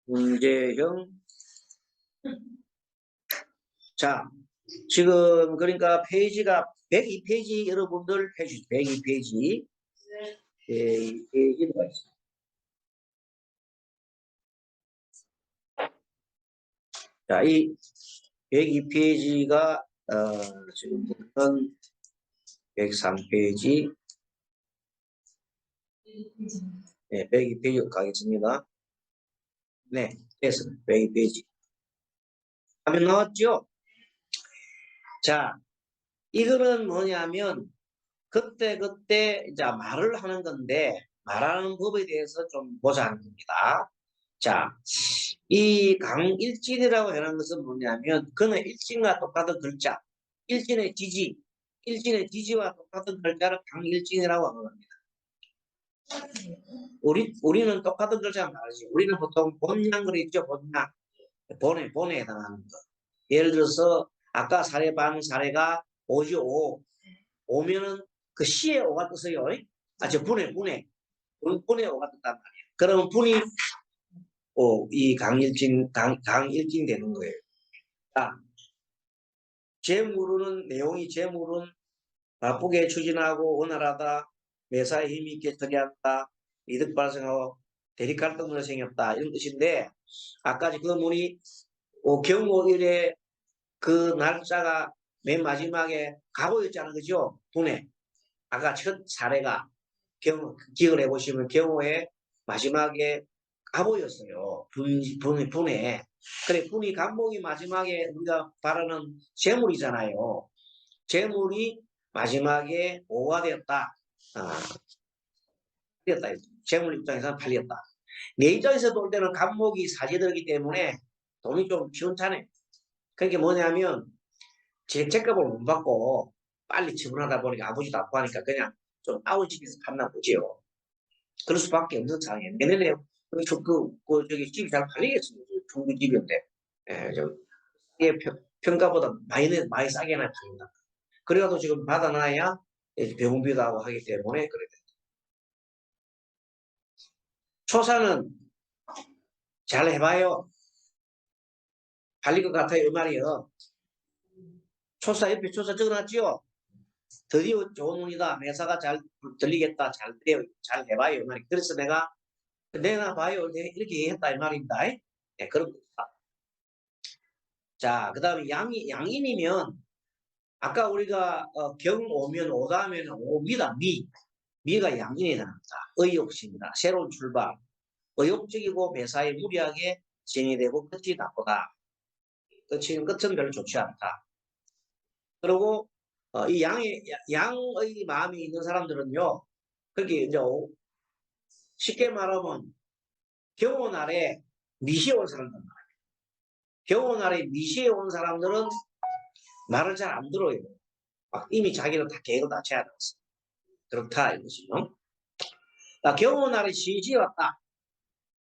문제형. 자, 지금 그러니까 페이지가 102페이지 여러분들 해주세요. 102페이지. 네. 페이지가 있어요. 자, 이 102페이지가 지금부터는 103페이지. 네, 102페이지 가겠습니다. 네, 됐습니다. 102페이지. 화면 나왔죠? 자, 이거는 뭐냐면 그때 이제 말을 하는 건데 말하는 법에 대해서 좀 보자는 겁니다. 자, 이 강일진이라고 하는 것은 뭐냐면 그는 일진과 똑같은 글자, 일진의 지지와 똑같은 글자를 강일진이라고 하는 겁니다. 우리는 똑같은 글자가 말이지. 우리는 보통 본량을 있죠. 본에 해당하는 거. 예를 들어서 아까 사례가 5죠. 5면은 그 시의 5가 뜻어요. 저 분의 5가 뜻단 말이에요. 그러면 분이 이 강일진 되는 거예요. 내용이 제물은 바쁘게 추진하고 원활하다, 매사에 힘이 있게 처리한다, 이득 발생하고 대립 갈등으로 생겼다 이런 뜻인데 아까 그 문이 경호일에 그 날짜가 맨 마지막에 가보였잖아요. 그죠? 분에 아까 첫 사례가 기억을 해보시면 경호의 마지막에 가보였어요. 분에. 그래, 분이 간목이 마지막에 우리가 바라는 재물이잖아요. 재물이 마지막에 5가 되었다. 팔렸다. 재물 입장에서는 팔렸다. 내 입장에서 볼 때는 간목이 사지들기 때문에 돈이 좀 시원찮아요. 그게 뭐냐면 제 책값을 못 받고 빨리 처분하다 보니까 아버지도 아프고 하니까 그냥 좀 아웃시켜서 판나 보지요. 그럴 수밖에 없는 상황이에요. 내년에 저기 집이 잘 팔리겠습니다. 중부집인데. 이게 평가보다 많이 싸게 팔린다. 그래가지고 지금 받아놔야 병원비도 하고 하기 때문에 그래. 초사는 잘 해봐요. 팔릴 것 같아요. 이 말이요. 초사 옆에 초사 적어놨죠? 드디어 좋은 운이다. 매사가 잘 들리겠다. 잘 돼요. 잘 해봐요. 이 말이. 그래서 내가 봐요. 이렇게 했다. 이 말입니다. 네, 그런 겁니다. 자, 그 다음에 양인이면 아까 우리가 경 오면 오 다음에는 오미다. 미가 양인이 나옵니다. 의욕심이다. 새로운 출발. 의욕적이고 매사에 무리하게 진행되고 끝이 나쁘다. 끝은 별로 좋지 않다. 그리고 이 양의 마음이 있는 사람들은요. 그렇게 이제 쉽게 말하면 겨우날에 미시에 온 사람들 겨우날에 미시에 온 사람들은 말을 잘 안 들어요. 이미 자기는 다 계획을 다 채워놨어. 그렇다 이것이요. 겨우날에 신시에 왔다.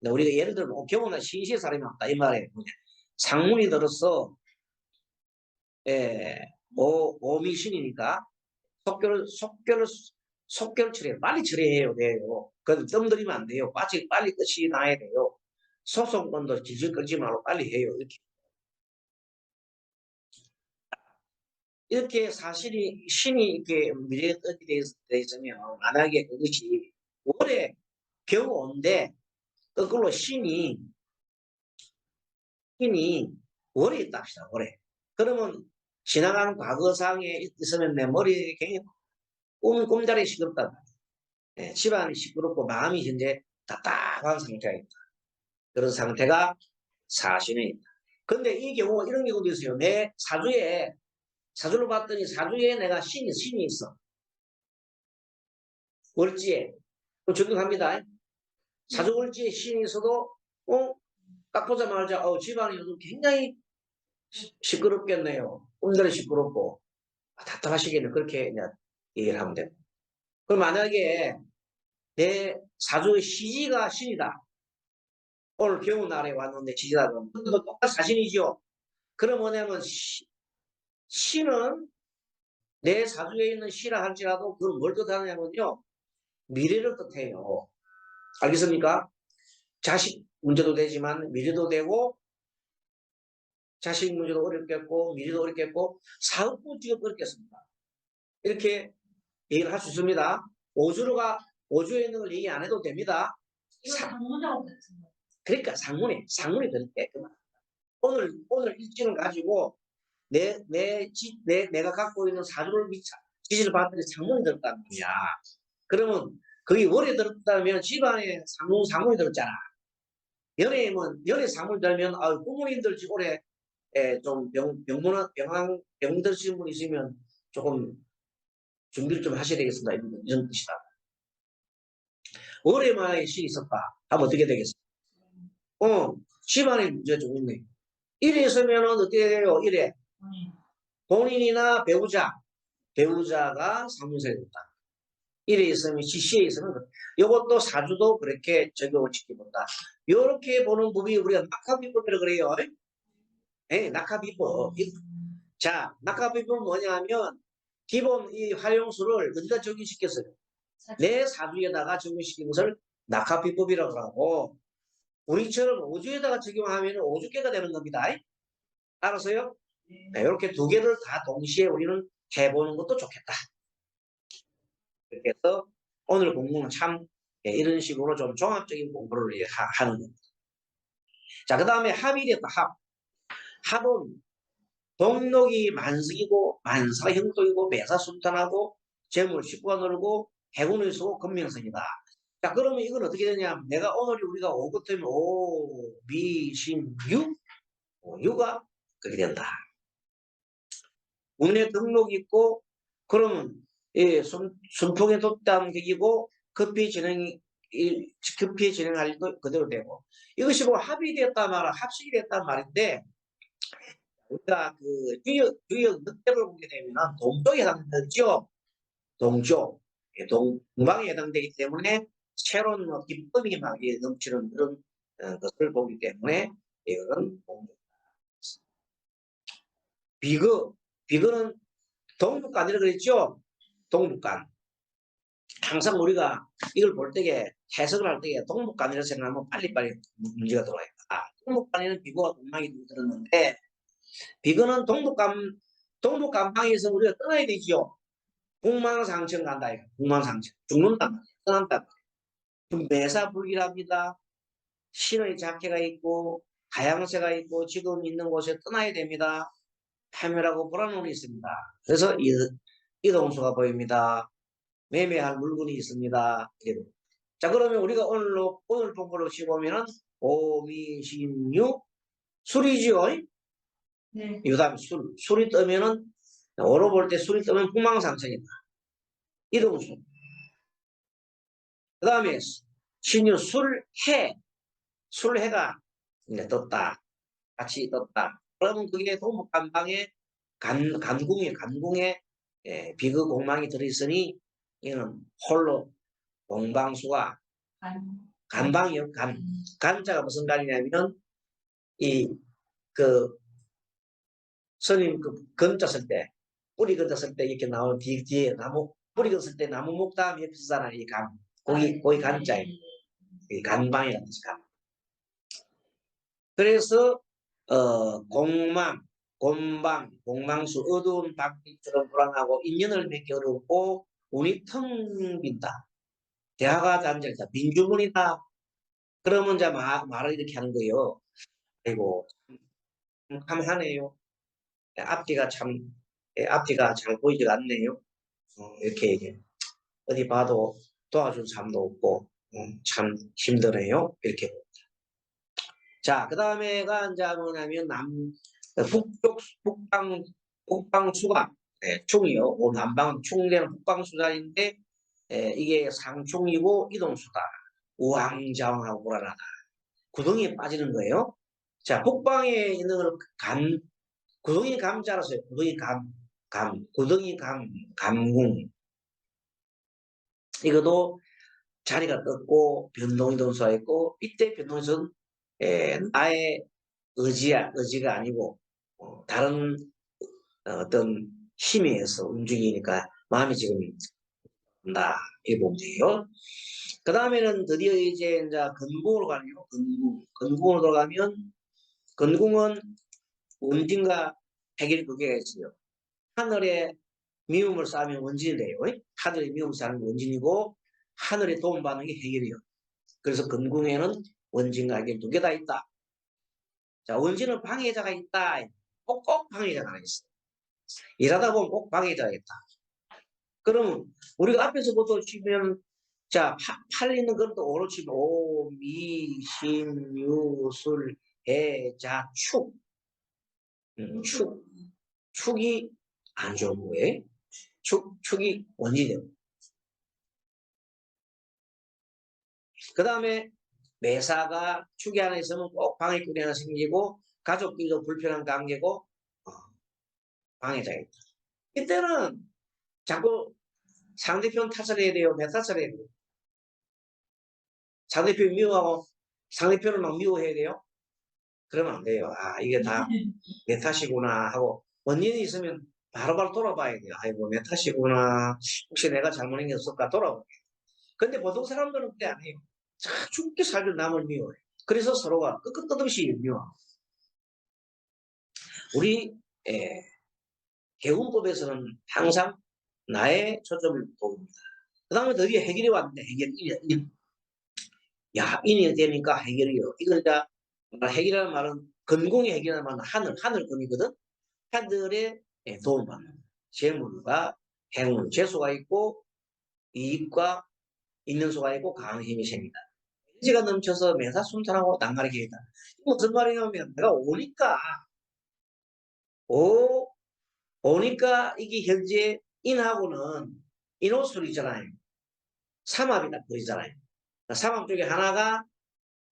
우리가 예를 들면 겨우날 신시에 사람이 왔다 이 말에 뭐냐. 상문이 들어서 오미신이니까 속결 처리해. 빨리 처리해야 돼요. 그래도 뜸 들이면 안 돼요. 빨리 끝이 나야 돼요. 소송권도 질질 끌지 말고 빨리 해요. 이렇게 사실이 신이 이렇게 미래에 떠게 돼 있으면 만약에 그것이 올해 겨우 온데 거꾸로 신이 월에 있다 합시다. 월에. 그러면 지나가는 과거상에 있으면 내 머리에 굉장히 꿈자리 시끄럽다. 집안이 시끄럽고 마음이 현재 답답한 상태가 있다. 그런 상태가 사신에 있다. 근데 이 경우 이런 경우도 있어요. 내 사주로 봤더니 사주에 내가 신이 있어. 월지에 전등합니다. 사주월지에 신이 있어도 딱 보자마자 집안이 요즘 굉장히 시끄럽겠네요. 오늘은 시끄럽고 답답하시겠네. 그렇게 그냥 얘기를 하면 됩니다. 그럼 만약에 내 사주의 시지가 신이다. 오늘 경우 날에 왔는데 지지다 그러면 똑같은 사신이죠. 그럼 뭐냐면 신은 내 사주에 있는 시라 할지라도 그걸 뭘 뜻하냐면요. 미래를 뜻해요. 알겠습니까? 자식 문제도 되지만 미래도 되고 자식 문제도 어렵겠고 미래도 어렵겠고 사업 문제도 어렵겠습니다. 이렇게 얘기를 할 수 있습니다. 오주에 있는 걸 얘기 안 해도 됩니다. 이거 상문하고 같은 거. 그러니까 상문이 그렇게 오늘 일지를 가지고 내가 갖고 있는 사주를 지지를 받는데 상문이 들었단 말이야. 그러면 거기 월에 들었다면 집안에 상문이 들었잖아. 연애 상문이 들면 부모님들 올해 좀 병 드시는 분 있으면 조금 준비를 좀 하셔야 되겠습니다. 이런 뜻이다. 월에 만약에 신이 있었다 하면 어떻게 되겠어? 집안에 문제가 좀 있네. 일에 있으면 어떻게 돼요? 일에 본인이나 배우자가 상문세가 있다. 일에 있으면 지시에 있으면 이것도 사주도 그렇게 적용을 시켜본다. 이렇게 보는 법이 우리가 낙하비법이라고 그래요. 네, 낙하비법. 자, 낙하비법은 뭐냐면 기본 이 활용수를 어디다 적용시켰어요? 내 사주에다가 적용시킨 것을 낙하비법이라고 하고 우리처럼 오주에다가 적용하면 오주계가 되는 겁니다. 알았어요? 네, 이렇게 두 개를 다 동시에 우리는 해보는 것도 좋겠다. 그렇게 해서 오늘 공부는 참 이런 식으로 좀 종합적인 공부를 하는 겁니다. 자, 그 다음에 합이 됐다. 합은 동록이 만석이고 만사가 형독이고 매사순탄하고 재물 식구가 늘고 해군을 쓰고 금명성이다. 자, 그러면 이건 어떻게 되냐? 내가 오늘이 우리가 오거트면 오, 미, 신, 유? 유가 그렇게 된다. 운에 등록이 있고 그러면 순풍에 돋다는 격이고 급히 진행할 일도 그대로 되고 이것이 뭐 합이 됐다 말아 합식이 됐단 말인데 우리가 그 주역 늑대를 보게 되면 동쪽에 해당되죠. 동쪽 동방에 해당되기 때문에 새로운 기쁨이 막 넘치는 그런 것을 보기 때문에 이거는 동쪽. 비거는 동북간이라고 그랬죠. 동북간. 항상 우리가 이걸 볼 때에 해석을 할 때에 동북간이라고 생각하면 빨리빨리 문제가 들어와요. 동북간에는 비거와 동방이 들었는데 비거는 동북간방에서 우리가 떠나야 되지요. 북망상천 간다 이거. 북망상천 죽는단 말이에요. 떠난단 말이에요. 매사불길합니다. 신의 자체가 있고 하양세가 있고 지금 있는 곳에 떠나야 됩니다. 파멸하고 불안론이 있습니다. 그래서 이동수가 보입니다. 매매할 물건이 있습니다. 자, 그러면 우리가 오늘 본 걸로 치보면은 오미신유 술이지요. 네. 그 다음에 술이 뜨면은 오로 볼 때 술이 뜨면 풍망상천이다. 이동수. 그 다음에 신유 술해가 떴다. 같이 떴다. 그러면 그게 동북간방에 간궁에 비극공망이 들어있으니 이는 홀로 공방수가 간방이요. 간자가 무슨 간이냐면 그 스님 건자 쓸 때 뿌리 건자 쓸 때 이렇게 나오는 뒤에 나무 뿌리 건자 때 나무 목담 옆에 쓰잖아. 이 간 거기 간자예요. 이 간방이라는 뜻이 간. 그래서 곤방, 공망수, 어두운 밤빛처럼 불안하고 인연을 맺기 어렵고 운이 텅 빈다. 대화가 단절이다. 민주문이다. 그러면 이제 말을 이렇게 하는 거예요. 아이고 참 하네요. 앞뒤가 잘 보이지가 않네요. 이렇게 얘기해요. 어디 봐도 도와준 사람도 없고 참 힘드네요. 이렇게. 자, 그 다음에가 이제 뭐냐면 북방수가 충이요. 남방 충내는 북방수자인데 이게 상충이고 이동수다. 우왕좌왕하고 불안하다. 구덩이에 빠지는 거예요. 자, 북방에 있는 걸 구덩이 감자라서요. 구덩이 감궁. 이것도 자리가 떴고 변동이동수가 있고 이때 변동수는 나의 의지가 아니고 다른 어떤 힘에 의해서 움직이니까 마음이 지금 나 이렇게 보면 돼요. 그 다음에는 드디어 이제 건궁으로 가네요. 건궁으로 들어가면 건궁은 원진과 해결 그게 있어요. 하늘에 미움을 쌓으면 원진이 돼요. 하늘에 미움을 쌓으면 원진이고 하늘에 도움받는 게 해결이요. 그래서 건궁에는 원진과 해결 두 개 다 있다. 자, 원진은 방해자가 있다. 꼭 방해자가 하나 있어. 일하다 보면 꼭 방해자가 있다. 그럼 우리가 앞에서부터 치면 자, 팔리는 것도 오로 치면 오, 미, 신, 유, 술, 해, 자, 축. 축이 안 좋은 거예요. 축이 원인이에요. 그 다음에 매사가 축이 하나 있으면 꼭 방해꾼이 하나 생기고 가족끼리도 불편한 관계고 방해자겠다. 이때는 자꾸 상대편 탓을 해야 돼요. 내 탓을 해야 돼요. 상대편 미워하고 상대편을 막 미워해야 돼요. 그러면 안 돼요. 아, 이게 다 내 탓이구나 하고 원인이 있으면 바로바로 돌아봐야 돼요. 아이고, 내 탓이구나. 혹시 내가 잘못한 게 없을까 돌아보게. 근데 보통 사람들은 그게 아니에요. 죽게 살던 남을 미워해. 그래서 서로가 끝없이 미워하고. 우리 개운법에서는 항상 나의 초점을 봅니다. 그 다음에 드디어 해결이 왔는데 해결이 야, 인이 되니까 해결이요. 이거 이제 해결이라는 말은 건공의 해결이라는 말은 하늘건이거든. 하늘의 도움받는 재물과 행운, 재수가 있고 이익과 있는 수가 있고 강한 힘이 생긴다. 에너지가 넘쳐서 매사순탄하고 낭만하게 된다. 무슨 말이냐면 내가 오니까 이게 현재 인하고는 인호술이잖아요. 삼합이다 그러잖아요. 삼합 중에 하나가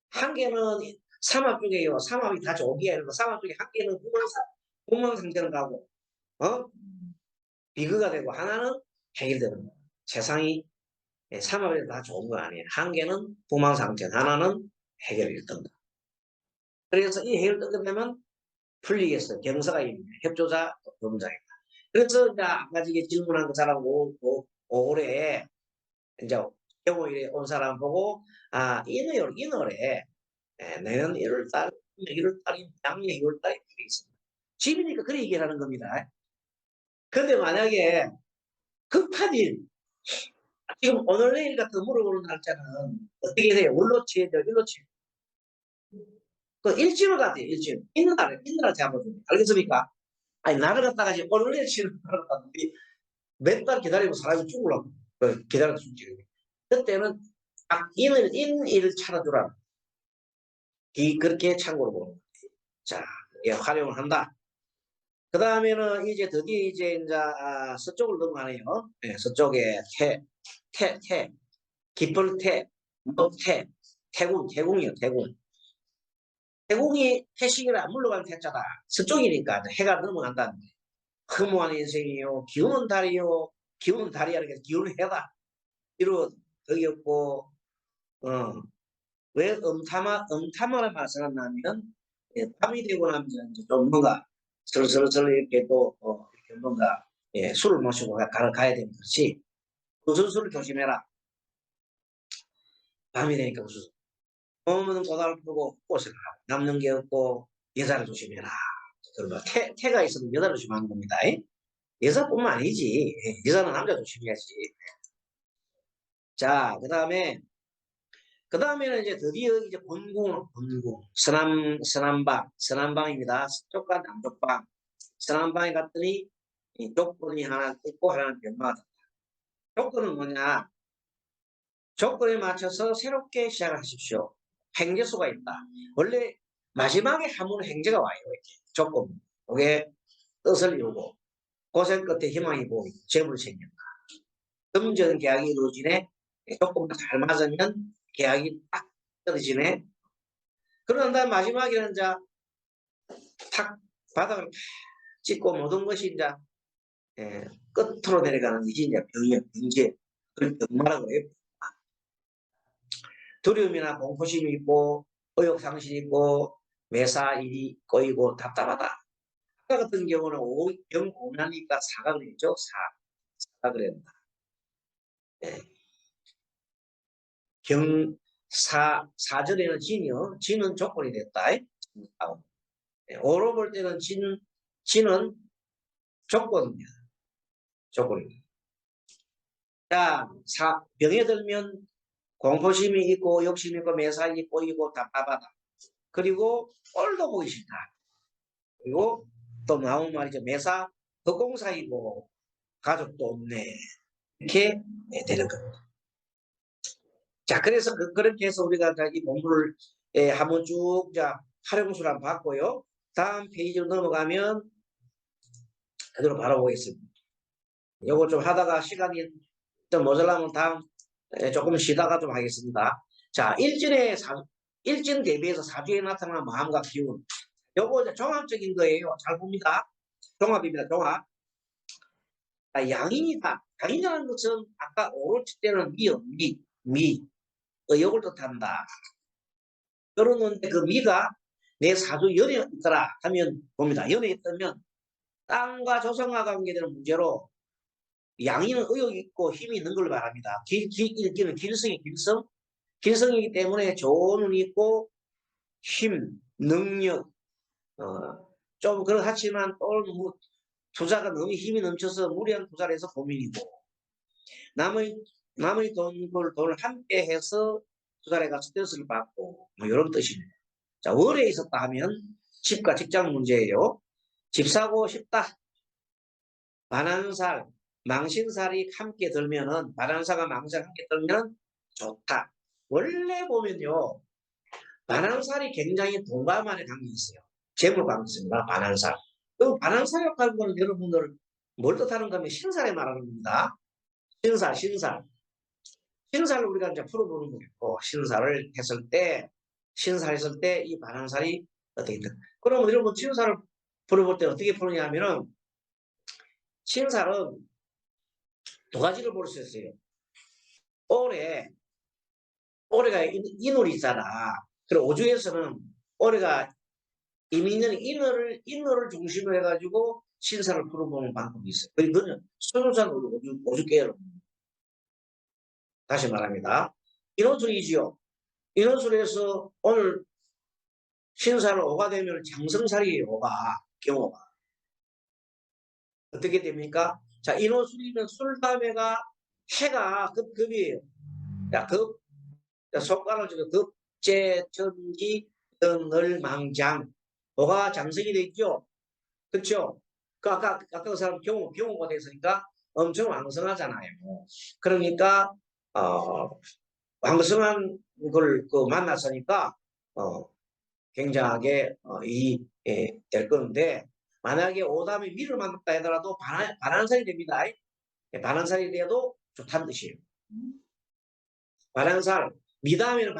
한 개는 삼합 중에요. 삼합이 다 좋은 게 아니고 삼합 중에 한 개는 공망상태로 가고 비교가 되고 하나는 해결되는 거예요. 세상이 삼합이 다 좋은 거 아니에요. 한 개는 공망상태, 하나는 해결이 된다. 그래서 이 해결 끝되면 풀리겠어요. 경사가 있는 협조자, 범자입니다. 그래서 이제 아까 질문한 그 사람 올해 이제 경호일에 온 사람 보고 이 노래 내년 1월달 1월달이 작년 2월달에 되어 있습니다. 집이니까 그래 얘기하는 겁니다. 근데 만약에 급한 일 지금 오늘 내일 같은 물어보는 날짜는 어떻게 돼요? 월로치에 일로치 그 일주일 같아요. 일주일 있는 날에 잡아줍니다. 알겠습니까? 아니 나를 갖다가 지금 오늘 내일 치는 날을 갖다가 몇 달 기다리고 사람이 죽으려고 기다려 죽지. 그때는 인일을 찾아주라. 그렇게 참고로 보는 거예요. 자, 예, 활용을 한다. 그 다음에는 이제 드디어 이제 서쪽으로 넘어가네요. 예, 서쪽에 기쁠 태궁이요, 태궁. 태궁이 태식이라 물러가는 태자다. 서쪽이니까 해가 넘어간다는데. 허무한 인생이요, 기우는 달이요, 기우는 달이야, 기우는 해다. 이로 덕이 없고, 왜 음탐하는 맛을 한다면, 밤이 되고 나면 좀 뭔가 슬슬슬 이렇게 또, 이렇게 뭔가, 술을 마시고 가야 되는 것이, 무슨 술을 조심해라. 밤이 되니까 무슨 술. 몸은 고달프고 꽃을 하고, 남는 게 없고, 여자를 조심해라. 그러면 태가 있으면 여자를 조심하는 겁니다. 여자뿐만 아니지. 여자는 남자 조심해야지. 자, 그 다음에는 이제 드디어 이제 본궁, 서남방입니다. 서쪽과 남쪽방. 서남방에 갔더니 이 조건이 하나 있고 하나는 변화가. 조건은 뭐냐? 조건에 맞춰서 새롭게 시작을 하십시오. 행제수가 있다. 원래 마지막에 하면 행제가 와요. 이렇게 조건. 그게 뜻을 이루고 고생 끝에 희망이 보이고 재물을 챙긴다. 금전 계약이 이루어지네. 조금 더 잘 맞으면 계약이 딱 떨어지네. 그런 다음 마지막에는 이제 탁 바닥을 탁 찍고 모든 것이 이제 끝으로 내려가는 것이 이제 병이야, 병제. 그걸 병마라고 해요. 두려움이나 공포심이 있고 의욕상실이 있고 매사 일이 꼬이고 답답하다. 아까 같은 경우는 병오나니까 사가 그랬죠. 사가 그랬다. 사절에는 진이요. 진은 조건이 됐다. 오로 볼 때는 진은 조건입니다. 조건입니다. 자, 병에 들면 공포심이 있고 욕심이 있고 매사일이 꼬이고 답답하다. 그리고 꼴도 보기 싫다. 그리고 또 나온 말이죠. 매사 흑공사이고 가족도 없네. 이렇게 되는 겁니다. 자, 그래서 그렇게 해서 우리가 이 본문을 한번 쭉 활용수를 한번 봤고요. 다음 페이지로 넘어가면 그대로 바라보겠습니다. 요거 좀 하다가 시간이 좀 모자라면 다음 조금 쉬다가 좀 하겠습니다. 자, 일진 대비해서 사주에 나타나는 마음과 기운. 요거 이제 종합적인 거예요. 잘 봅니다. 종합입니다. 종합. 양인이다. 양인이라는 것은 아까 오로치 때는 미, 의욕을 뜻한다. 그러는데 그 미가 내 사주 연에 있더라 하면 봅니다. 연에 있다면 땅과 조성과 관계되는 문제로 양인은 의욕이 있고 힘이 있는 걸 말합니다. 읽기는 길성이기 때문에 좋은 운이 있고 힘, 능력, 좀 그렇지만 또 투자가 너무 힘이 넘쳐서 무리한 투자를 해서 고민이고 남의 돈을 함께 해서 투자를 해서 스트레스를 받고 뭐 이런 뜻입니다. 자, 월에 있었다 하면 집과 직장 문제예요. 집 사고 싶다. 반환살, 망신살이 함께 들면은 반환사가 망신살 함께 들면 좋다. 원래 보면요. 반환살이 굉장히 동감안에 담겨 있어요. 재물 관계입니다. 반환살. 그 반환살이라고 하는 거는 여러분들 뭘 뜻하는가 하면 신살에 말하는 겁니다. 신살. 신살을 우리가 이제 풀어보는 거고 신살을 했을 때 이 반환살이 어떻게 돼? 그러면 여러분 신살을 풀어볼 때 어떻게 푸느냐 하면은 신살은 두 가지를 볼 수 있어요. 올해가 인월이 있잖아. 그리고 오주에서는 올해가 이민년 인월을 중심으로 해가지고 신사를 풀어보는 방법이 있어요. 그거는 수능산 오주계열. 다시 말합니다. 인호술이지요. 인호술에서 오늘 신사를 오가 되면 장성살이에요. 경호가. 어떻게 됩니까? 자, 인호술이면 술담회가 해가 급급이에요. 손가락을 주고 급제전기 등을망장 뭐가 장성이 돼 있죠. 그렇죠. 그 아까 그 사람 경호가 됐으니까 엄청 왕성하잖아요. 그러니까 왕성한 걸 만났으니까 굉장하게 될 건데 만약에 오담이 미를 만났다 하더라도 반환살이 됩니다. 반환살이 돼도 좋다는 뜻이에요. 반환살 미다음에는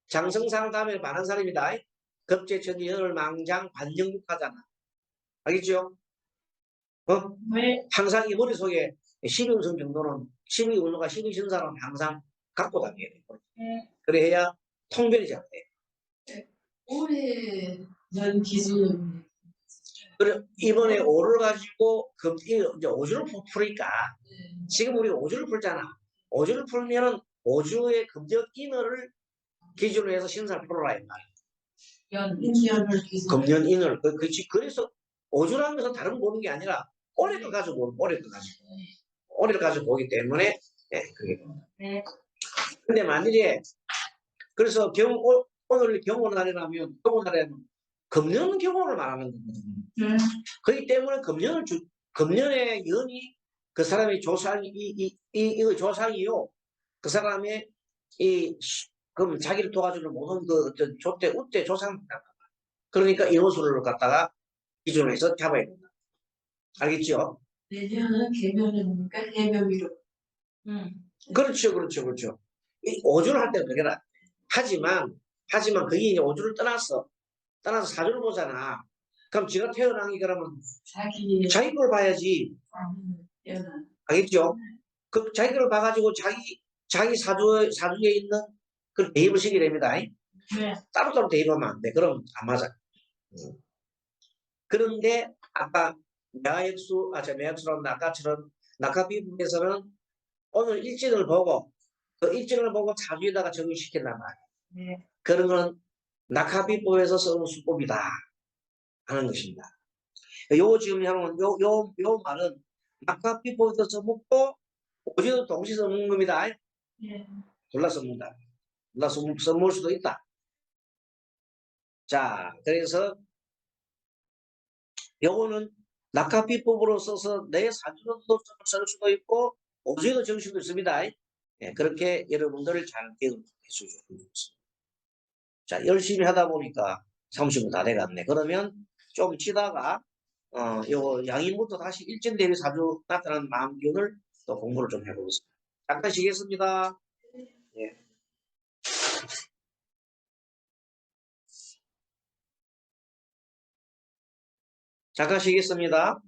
장성상 다음에 반환살입니다. 급제천지 연을 망장 반영국하잖아. 알겠죠? 네. 항상 이 머릿속에 12운성 정도는 12운호가 12신사는 항상 갖고 다녀야 돼요. 네. 그래야 통변이 잘 돼. 올해 연 기준은 그래 이번에 오를 가지고 이제 오주를 풀으니까 지금 우리 오주를 풀잖아. 오주를 풀면은 오주의 금전 인월을 기준으로 해서 신사를 풀어라 이 말이야. 인연을 기준. 금년 인월. 그렇지. 그래서 오주라는 것은 다른 거 보는 게 아니라 올해도 가지고 올해를 가지고 보기 때문에 그게. 네. 근데 만일에 그래서 오늘 경호날이라면 금년 경호를 말하는 거거든요. 그렇기 때문에 금년의 연이 그 사람의 이거 조상이요. 그 사람의 그럼 자기를 도와주는 모든 우대 조상. 그러니까 인호수를 갖다가 기준으로 해서 잡아야 된다. 알겠죠? 내년은 개면이니까 해묘미로. 그렇죠, 그렇죠, 그렇죠. 이 오주를 할 때는 그게 나. 하지만 그게 이제 오주를 떠나서 사주를 보잖아. 그럼 지가 태어난 게 그러면 자기 걸 봐야지. 태어난. 알겠죠? 그 자기 걸 봐가지고 자기 사주에 있는 그 대입을 시키게 됩니다. 네. 따로따로 대입하면 안 돼. 그럼 안 맞아. 그런데 아까 매약수라는 아까처럼 낙하비법에서는 오늘 일진을 보고 그 일진을 보고 사주에다가 적용시킨단 말이에요. 네. 그런 건 낙하비법에서 쓰는 수법이다 하는 것입니다. 요 지금 형은 요 말은 낙하비법에서 써먹고 오지도 동시에 써먹는 겁니다. 네. 골라 써먹는다. 골라 써먹을 수도 있다. 자, 그래서 요거는 낙하비법으로 써서 내 사주도 쓸 수도 있고 오지도 적을 수도 있습니다. 예, 그렇게 여러분들 잘 기억해 주시면 좋겠습니다. 자, 열심히 하다 보니까 30분 다 돼갔네. 그러면 좀 치다가 요 양인부터 다시 일진 대비 사주 나타나는 마음 기운을 또 공부를 좀 해보겠습니다. 잠깐 쉬겠습니다. 예. 잠깐 쉬겠습니다.